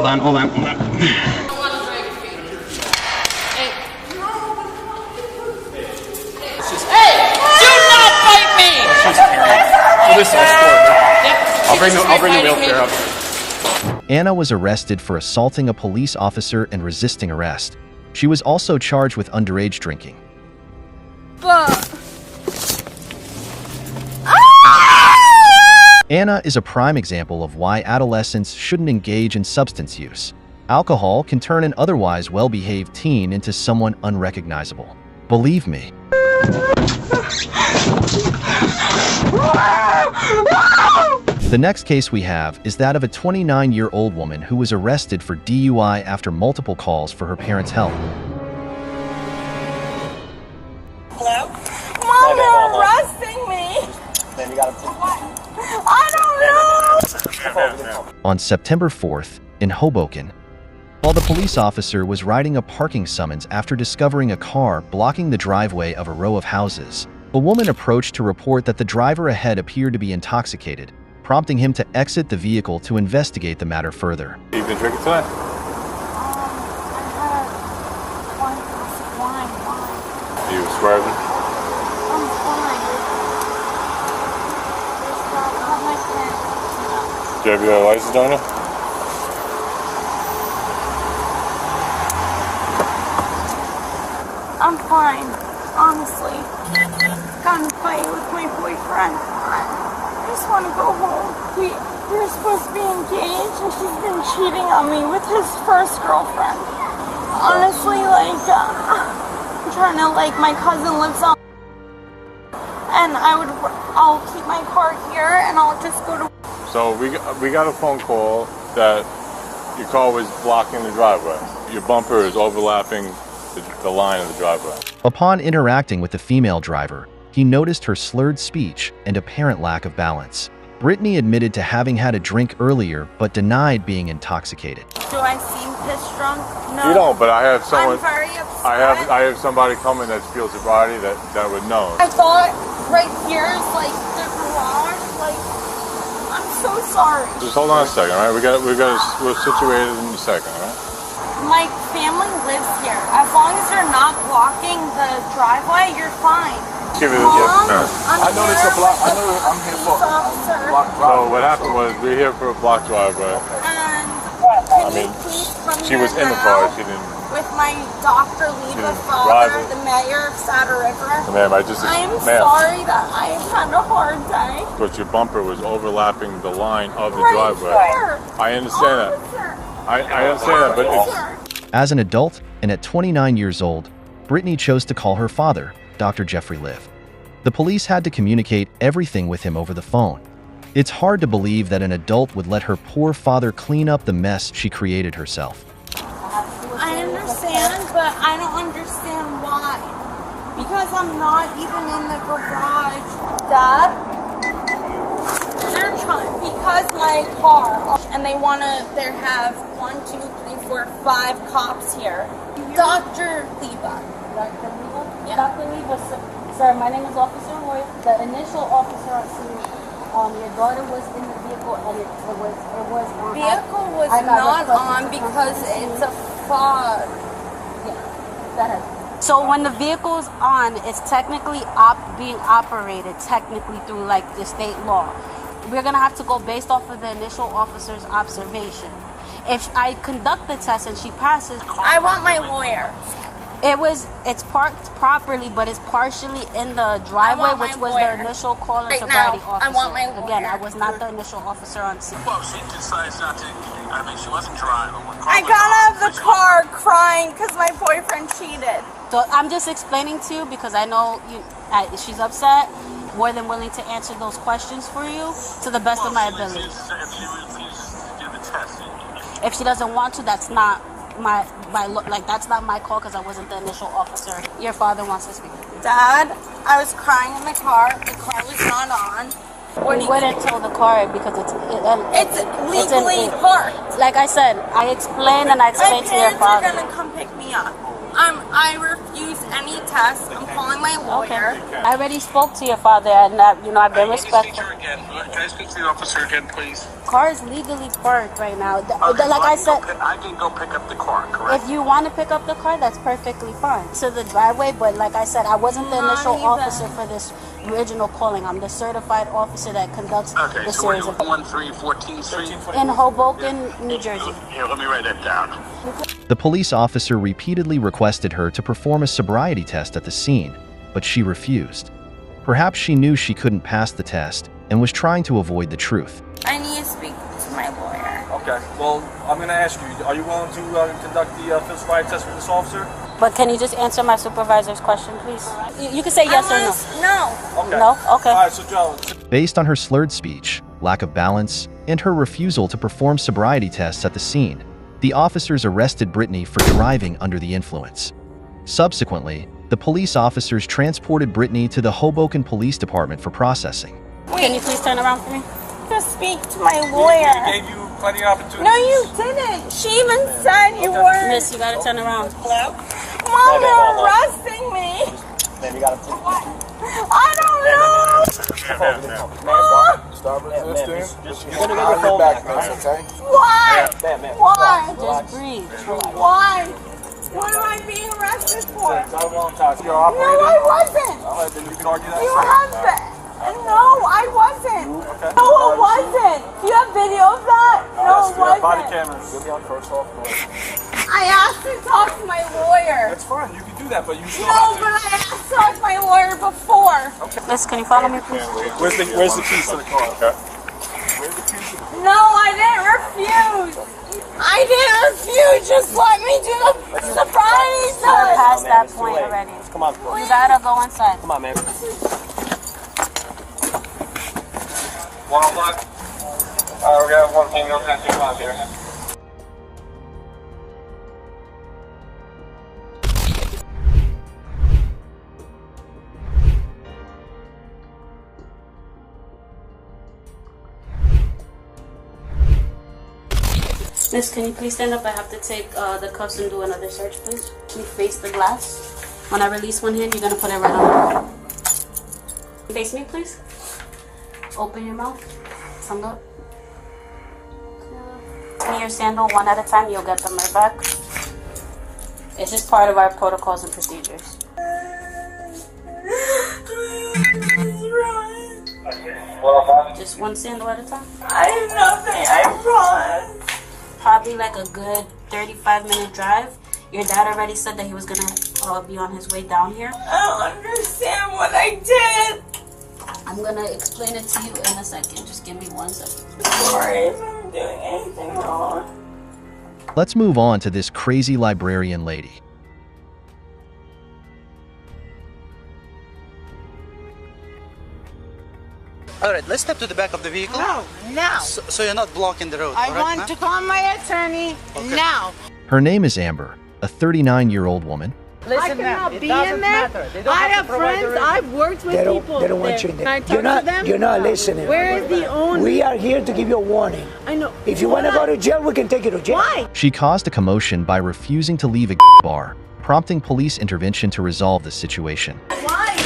Hold on. Hey, do not bite me! I'll bring the wheelchair up. Anna was arrested for assaulting a police officer and resisting arrest. She was also charged with underage drinking. Anna is a prime example of why adolescents shouldn't engage in substance use. Alcohol can turn an otherwise well-behaved teen into someone unrecognizable. Believe me. The next case we have is that of a 29-year-old woman who was arrested for DUI after multiple calls for her parents' help. Hello? Mom, they're arresting me. I don't know. On September 4th, in Hoboken, while the police officer was writing a parking summons after discovering a car blocking the driveway of a row of houses, a woman approached to report that the driver ahead appeared to be intoxicated, prompting him to exit the vehicle to investigate the matter further. You've been drinking tonight? I had one glass of wine. You were swerving? I'm fine. Just have my parents. Do you have your license on you? I'm fine, honestly. Got in a fight with my boyfriend. I just want to go home. We were supposed to be engaged, and he's been cheating on me with his first girlfriend. Honestly, I'm trying to, my cousin lives on, and I'll keep my car here, and I'll just go to. So we got a phone call that your car was blocking the driveway. Your bumper is overlapping the line of the driveway. Upon interacting with the female driver, he noticed her slurred speech and apparent lack of balance. Brittany admitted to having had a drink earlier, but denied being intoxicated. Do I seem pissed drunk? No. You don't, but I have someone. I'm very upset. I have somebody coming that's field sobriety that would know. I thought right here is the garage. I'm so sorry. Just hold on a second, all right? We're situated in a second, all right? My family lives here. As long as you're not blocking the driveway, you're fine. Give it Mom, I know it's a block. I know I'm here for block driveway. So what happened was we're here for a block driveway. And she was in the car. She didn't. With my Dr. Leva father, the mayor of Saddle River. Ma'am, I'm sorry that I had a hard day. But your bumper was overlapping the line of the driveway. Here. I understand that. I understand that, but it's... As an adult, and at 29 years old, Brittany chose to call her father, Dr. Jeffrey Liv. The police had to communicate everything with him over the phone. It's hard to believe that an adult would let her poor father clean up the mess she created herself. I understand, but I don't understand why. Because I'm not even in the garage. Dad, they're because my car, and they want to, there have 1, 2, 3, 4, 5 cops here. Dr. Leva. Dr. Leva? Yeah. Dr. Leva, sir, my name is Officer Roy. The initial officer on scene, your daughter was in the vehicle and it was on. Vehicle was not on because it's a fog. Yeah, go ahead. So when the vehicle's on, it's technically being operated technically through like the state law. We're gonna have to go based off of the initial officer's observation. If I conduct the test and she passes, I want my lawyer. It's parked properly, but it's partially in the driveway, which was the initial call and sobriety officer. I want my lawyer. Again, I was not the initial officer on scene. Well, she decides not to. I mean, she wasn't driving. I got out of the car crying because my boyfriend cheated. So I'm just explaining to you because I know she's upset. More than willing to answer those questions for you to the best of my ability. If she refuses to do the test, if she doesn't want to, that's not that's not my call because I wasn't the initial officer. Your father wants to speak. Dad, I was crying in the car. The car was not on. We wouldn't tow the car because it's legally parked. Like I said, I explained and I explained to your father. My parents are gonna come pick me up. I refuse any test. I'm calling my lawyer. Okay. I already spoke to your father, and I've been respectful. Can I speak to the officer again, please? Car is legally parked right now. Like I said, I can go pick up the car, correct? If you want to pick up the car, that's perfectly fine. To the driveway, but like I said, I wasn't the initial officer for this original calling. I'm the certified officer that conducts the series of 13 14th Street in Hoboken, New Jersey. Here, let me write that down. The police officer repeatedly requested her to perform a sobriety test at the scene, but she refused. Perhaps she knew she couldn't pass the test and was trying to avoid the truth. I need to speak to my lawyer. Okay, well, I'm going to ask you, are you willing to conduct the physical sobriety test with this officer? But can you just answer my supervisor's question, please? You can say yes or no. No. Okay. No? Okay. All right, so Joe. Based on her slurred speech, lack of balance, and her refusal to perform sobriety tests at the scene, the officers arrested Brittany for driving under the influence. Subsequently, the police officers transported Brittany to the Hoboken Police Department for processing. Can you please turn around for me? To speak to my lawyer. He gave you plenty of opportunities. No, you didn't. She even said you weren't. Miss, you gotta turn around. Hello? Mom, they're arresting me. Man, you gotta I don't know. Stop resisting. You're gonna get your phone back, okay? Why? Why? Just breathe. Why? What am I being arrested for? You're No, I wasn't. All right, then you can argue that. You have been. No, I wasn't. Okay. No, it wasn't. Do you have video of that? No, it wasn't. Body cameras. You'll be on first off. I asked to talk to my lawyer. That's fine. You can do that, but you still No, have to. but I asked to talk to my lawyer before. Miss, can you follow me, please? Where's the keys to the car? No, I didn't refuse. I didn't refuse. Just let me do the sobriety test. We're past that point already. Come on. You gotta go inside. Come on, man. 1 o'clock. We got one thing. Don't have to come out here. Miss, can you please stand up? I have to take the cuffs and do another search, please. Can you face the glass? When I release one hand, you're gonna put it right on. Face me, please. Open your mouth. Tongue up. Clean your sandal one at a time. You'll get them right back. It's just part of our protocols and procedures. Just one sandal at a time. I have nothing. I promise. Probably like a good 35-minute drive. Your dad already said that he was gonna be on his way down here. I don't understand what I did. I'm gonna explain it to you in a second. Just give me 1 second. Sorry if I'm doing anything wrong. Let's move on to this crazy librarian lady. Alright, let's step to the back of the vehicle. No, now. So you're not blocking the road. I all right, want to call my attorney now. Her name is Amber, a 39-year-old woman. I cannot be in there. I have friends. I've worked with people. They don't want you in Can I there. talk to them? You're not listening. Where is the owner? We are here to give you a warning. I know. If you want to go to jail, we can take you to jail. Why? She caused a commotion by refusing to leave a bar, prompting police intervention to resolve the situation. Why?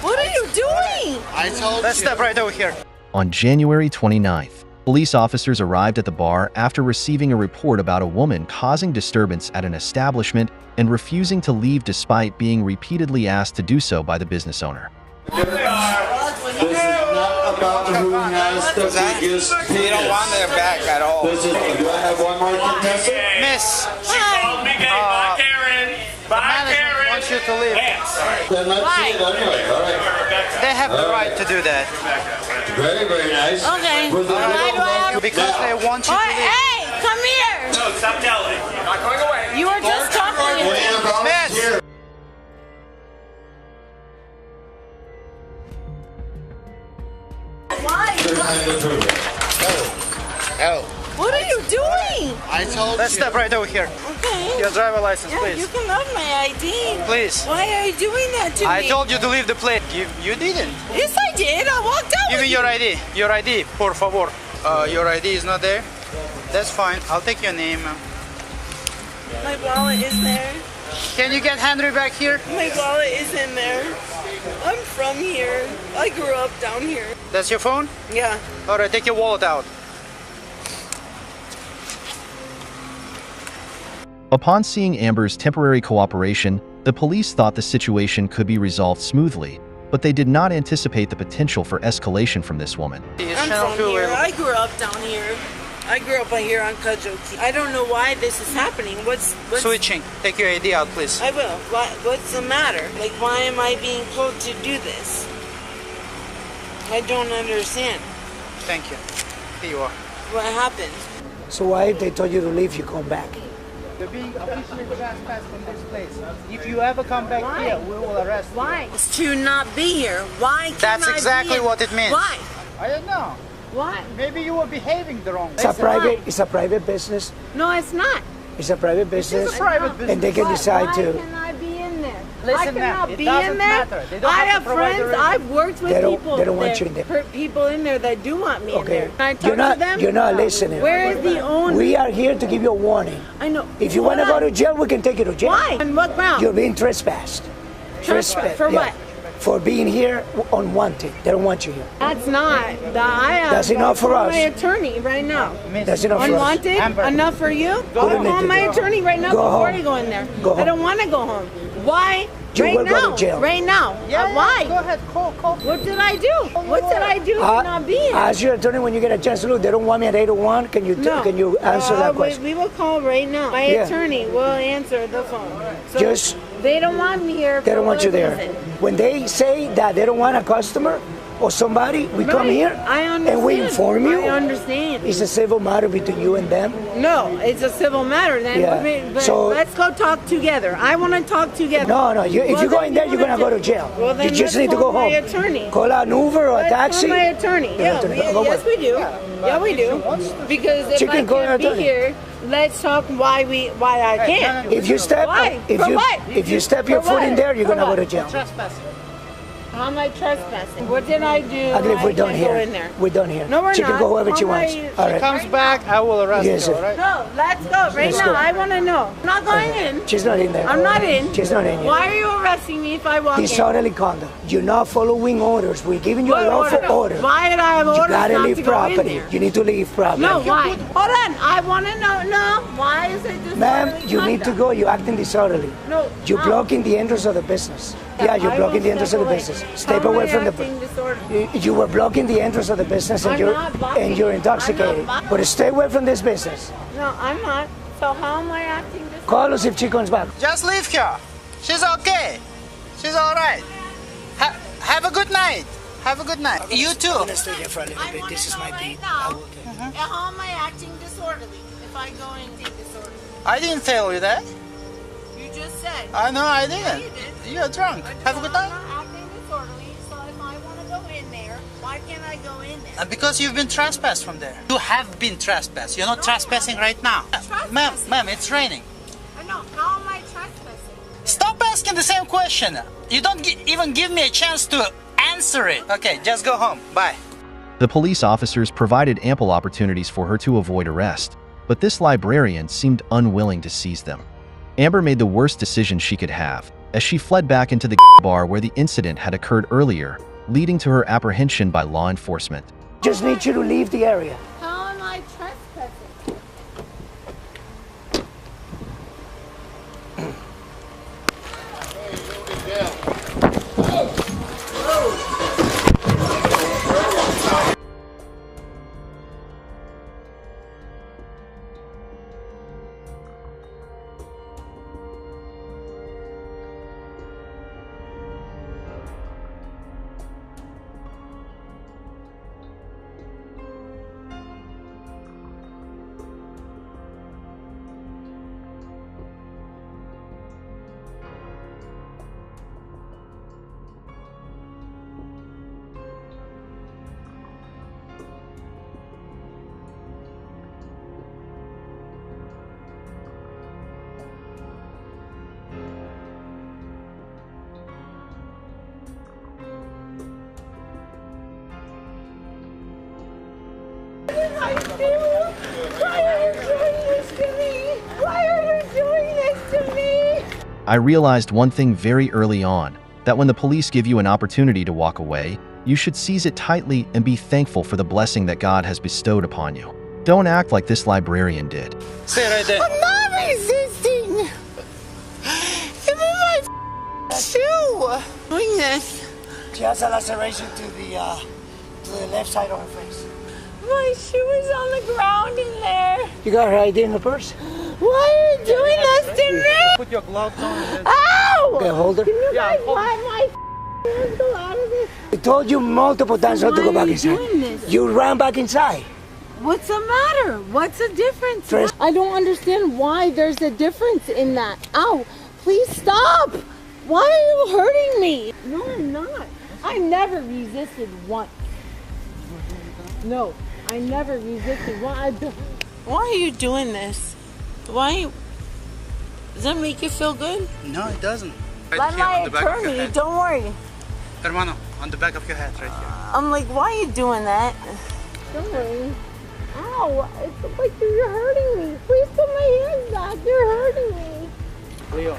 What are you doing? I told you. Let's step right over here. On January 29th, police officers arrived at the bar after receiving a report about a woman causing disturbance at an establishment and refusing to leave despite being repeatedly asked to do so by the business owner. This is not about who has the biggest penis. You don't want their back at all. This is, do I have one more contestant? Miss. She called me gay. Bye, Karen. Bye, Karen. Wants you to leave. Then let's see it anyway. All right. They have the right to do that. Very, very nice. Okay. Because they want you to leave. Hey, come here. No, stop yelling. I'm not going away. You were just talking. Miss. Why? What are you doing? I told you. Let's step right over here. Okay. Your driver license, Yeah, please. you can have my ID. Please. Why are you doing that to me? I told you to leave the plate. You didn't. Yes, I did. I walked out. Give me your ID. Your ID, por favor. Your ID is not there? That's fine. I'll take your name. My wallet is there. Can you get Henry back here? My wallet is in there. I'm from here. I grew up down here. That's your phone? Yeah. All right, take your wallet out. Upon seeing Amber's temporary cooperation, the police thought the situation could be resolved smoothly, but they did not anticipate the potential for escalation from this woman. I'm from here. I grew up down here. I grew up here on Kajoki. I don't know why this is happening. What's Switching. Take your ID out, please. I will. What's the matter? Like, why am I being told to do this? I don't understand. Thank you. Here you are. What happened? So why if they told you to leave, you come back? You're being officially trespassed from this place. If you ever come back here, we will arrest you. Why? It's to not be here. Why can't That's I exactly be what it means. Why? I don't know. Why? Maybe you were behaving the wrong way. It's a private business. No, it's not. It's a private business. It's a private business. And they can decide to. Why can I be in there? Listen, I cannot it be doesn't in there. matter. They don't I have have to provide friends. the reason. I've worked with people. They don't want you in there. People in there that do want me in Okay. there. Can I talk to them? You're not listening. Where is the owner? We are here to give you a warning. I know. If you want to go to jail, we can take you to jail. Why? On what ground? You're being trespassed. Trespass for what? For being here unwanted. They don't want you here. That's not. That's enough for us. My attorney right now. That's enough for us. Unwanted? Enough for you? Go home. My attorney right now before I go in there. I don't want to go home. Why? You right will now. go to jail. Right now. Yeah, why? Go ahead. Call. What did I do? What did I do to not be here? Ask your attorney when you get a chance to look. They don't want me at 801. Can you answer that question? We will call right now. My attorney will answer the phone. So they don't want me here. They don't want you there. When they say that they don't want a customer or somebody, we come here and we inform you. I understand. It's a civil matter between you and them. No, it's a civil matter then. Yeah. But So let's go talk together. I want to talk together. No. If you go in there, you're gonna go to jail. Well, then you just let's need to call go home. my attorney. Call an Uber or a Let's taxi. call my attorney. Yeah, yes, we do. Yeah, we do. Because if I can't be here, let's talk why I can't. If you step, why? if you step your foot in there, you're gonna go to jail. How am I trespassing? What did I do? I believe we're done can't go in here. there. We're done here. No, we're she not. can go wherever she wants. All right. Comes back, I will arrest Yes, you. sir. All right? No, let's go right Let's now. go. I want to know. I'm not going in. She's not in there. I'm not in. She's not in yet. Why are you arresting me if I walk in? Disorderly conduct. You're not following orders. We're giving you a What lawful order. Why did I have orders You gotta not leave to go in property. there? You need to leave property. No, why? Hold on. I want to know. No, why is it disorderly Ma'am, you need to conduct? go. You're acting disorderly. No, You're no. blocking the entrance of the business. Yeah, you're I blocking will the entrance of the step business. away. Step How am away I from the. acting disorderly? You were blocking the entrance of the business, and I'm not blocking. you're intoxicated. I'm not But stay away from this business. No, I'm not. So how am I acting disorderly? Call us if she comes back. Just leave her. She's okay. She's all right. Have a good night. Have a good night. You too. I'm gonna stay here for a little bit. This is my beat. I will take it. How am I acting disorderly if I go and take disorderly? I didn't tell you that. You just said. I know I Yeah, didn't. you did. You're drunk. Have a good night. I'm not acting disorderly, so if I want to go in there, why can't I go in there? Because you've been trespassed from there. You have been trespassed. You're not trespassing right now. Ma'am, it's raining. I no. How am I trespassing? Stop asking the same question. You don't even give me a chance to answer it. Okay, just go home. Bye. The police officers provided ample opportunities for her to avoid arrest, but this librarian seemed unwilling to seize them. Amber made the worst decision she could have, as she fled back into the bar where the incident had occurred earlier, leading to her apprehension by law enforcement. Just need you to leave the area. How am I trespassing? Why are you doing this to me? Why are you doing this to me? I realized one thing very early on, that when the police give you an opportunity to walk away, you should seize it tightly and be thankful for the blessing that God has bestowed upon you. Don't act like this librarian did. Stay right there. I'm not resisting. Give me my shoe. Doing this. She has a laceration to the left side of her face. My shoe is on the ground in there. You got her ID in the purse? Why are you doing this to me? Put your gloves on. Ow! Okay, hold her. Can you guys let my hands go out of this? I told you multiple times not to go back inside. Doing this? You ran back inside. What's the matter? What's the difference? First- I don't understand why there's a difference in that. Ow! Please stop! Why are you hurting me? No, I'm not. I never resisted once. No, I never resisted. Why are you doing this? Why? Does that make you feel good? No, it doesn't. Let my attorney, don't worry. Hermano, on the back of your head, right here. I'm like, why are you doing that? Don't worry. Ow, it's like you're hurting me. Please put my hands back. You're hurting me. Leo,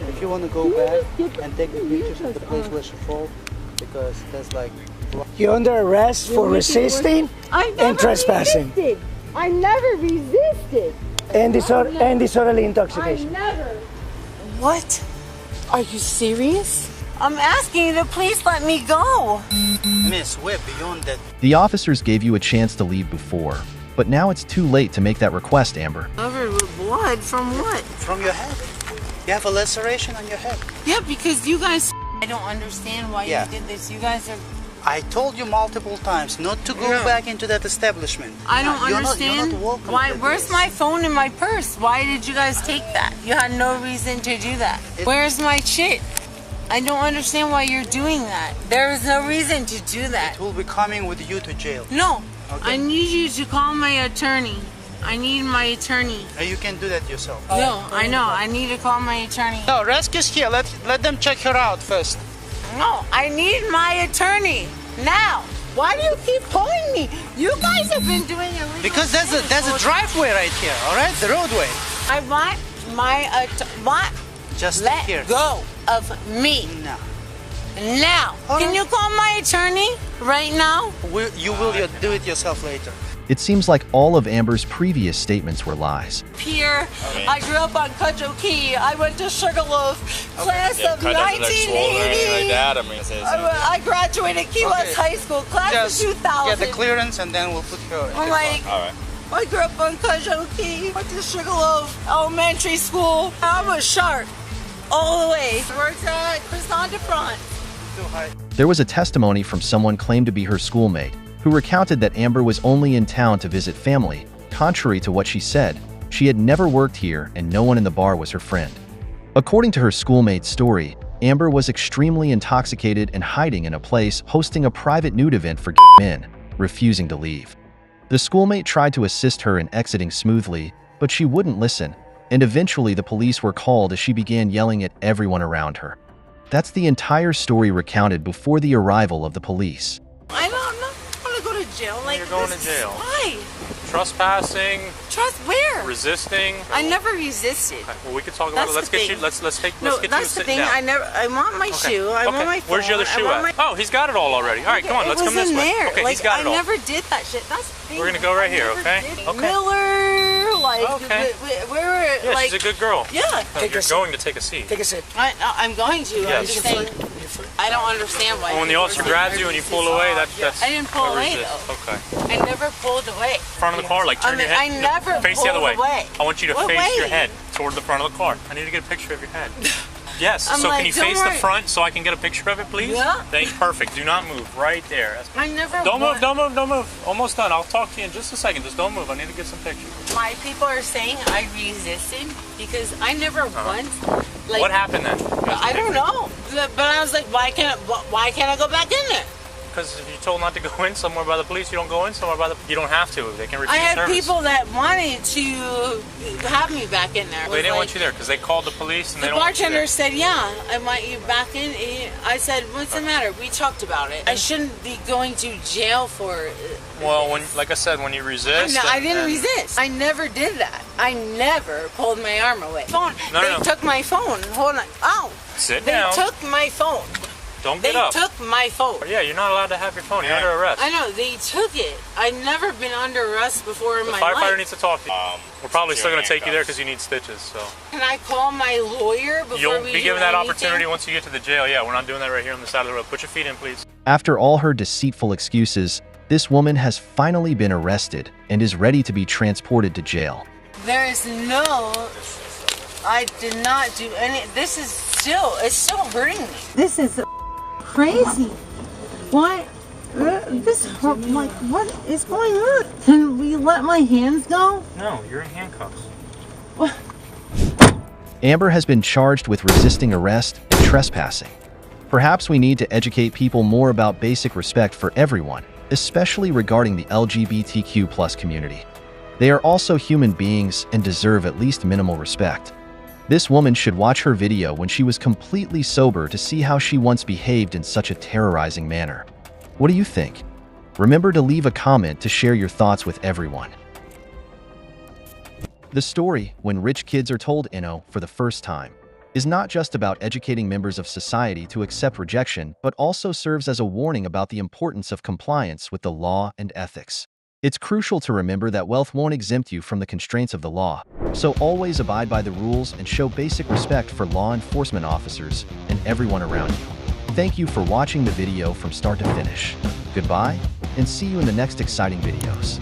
if you want to go back and take the pictures of the place where she fell, because that's like... You're under arrest for resisting and trespassing. Resisted. I never resisted. And disorderly intoxication. I never. What? Are you serious? I'm asking you to please let me go. Miss, we're beyond that. The officers gave you a chance to leave before, but now it's too late to make that request, Amber. Covered with blood from what? From your head. You have a laceration on your head. Yeah, because you guys... I don't understand why you did this. You guys are... I told you multiple times not to go back into that establishment. I don't You're understand. not welcome. Why? Where's my phone in my purse? Why did you guys take that? You had no reason to do that. Where's my shit? I don't understand why you're doing that. There is no reason to do that. It will be coming with you to jail. No. Okay. I need you to call my attorney. I need my attorney. You can do that yourself. No, I know. I need to call my attorney. No, rescue's here. Let them check her out first. No, I need my attorney now. Why do you keep pulling me? You guys have been doing it. Because there's a driveway right here, all right? The roadway. I want my Just let here. go of me. No. Now. Can you call my attorney right now? You will do it yourself later. It seems like all of Amber's previous statements were lies. Pierre, I grew up on Cudjoe Key. I went to Sugarloaf, class of 1980. I graduated Key West High School, class of 2000. Get the clearance and then we'll put her. I'm like, I grew up on Cudjoe Key, went to Sugarloaf Elementary School. I was sharp all the way. Worked at Croissant de France. There was a testimony from someone claimed to be her schoolmate, who recounted that Amber was only in town to visit family. Contrary to what she said, she had never worked here and no one in the bar was her friend. According to her schoolmate's story, Amber was extremely intoxicated and hiding in a place hosting a private nude event for men, refusing to leave. The schoolmate tried to assist her in exiting smoothly, but she wouldn't listen. and eventually the police were called as she began yelling at everyone around her. That's the entire story recounted before the arrival of the police. I don't want to go to jail. Like, You're going to jail. Why? Trespassing. Trust where? Resisting. I never resisted. Okay, well, we can talk about it. Let's get you. Let's get you to that's the sit thing. down. I want my shoe. I want my phone. Where's your other shoe at? Oh, he's got it all already. All right, come on. Let's come this way. Okay, like, he's got it all. I never did that shit. That's the thing. We're gonna go right here, okay? Okay. Miller, like, okay. We're Yeah, like. she's a good girl. Yeah. You're going to take a seat. Take a seat. I'm going to. Yes. I'm just saying. I don't understand why. When the officer grabs you and you pull away, that's. I didn't pull away though. Okay. I never pulled away. Front of the car, like turn your head. I never face the other way. pulled away. I want you to What face way? your head toward the front of the car. I need to get a picture of your head. Yes. I'm So like, can you don't face the worry. front so I can get a picture of it, please? Yeah. Thanks. Perfect. Do not move. Right there. I never. Don't move. Don't move. Don't move. Almost done. I'll talk to you in just a second. Just don't move. I need to get some pictures. My people are saying I resisted because I never once. Like, What happened then? I don't know. But I was like, why can't I go back in there? Because if you're told not to go in somewhere by the police, you don't go in somewhere by the. You don't have to. They can refuse I had service. people that wanted to have me back in there. Well, they didn't want you there because they called the police and The they don't want you bartender there. said, "Yeah, I want you back in." I said, "What's the matter? We talked about it. I shouldn't be going to jail for." Well, when, like I said, when you resist. I didn't resist. I never did that. I never pulled my arm away. Phone. No, they no. took my phone. Hold on. Ow. Sit They down. took my phone. Don't They get up. took my phone. Yeah, you're not allowed to have your phone. You're under arrest. I know, they took it. I've never been under arrest before in The my firefighter life. needs to talk to you. We're probably still going to take you there because you need stitches. So Can I call my lawyer before you'll we be do given that anything? opportunity once you get to the jail. Yeah, we're not doing that right here on the side of the road. Put your feet in, please. After all her deceitful excuses, this woman has finally been arrested and is ready to be transported to jail. There is no... I did not do any... This is still... It's still hurting me. This is crazy. Why? This... Like, what is going on? Can we let my hands go? No, you're in handcuffs. Amber has been charged with resisting arrest and trespassing. Perhaps we need to educate people more about basic respect for everyone, especially regarding the LGBTQ+ community. They are also human beings and deserve at least minimal respect. This woman should watch her video when she was completely sober to see how she once behaved in such a terrorizing manner. What do you think? Remember to leave a comment to share your thoughts with everyone. The story, When Rich Kids Are Told No for the First Time, is not just about educating members of society to accept rejection, but also serves as a warning about the importance of compliance with the law and ethics. It's crucial to remember that wealth won't exempt you from the constraints of the law, so always abide by the rules and show basic respect for law enforcement officers and everyone around you. Thank you for watching the video from start to finish. Goodbye, and see you in the next exciting videos.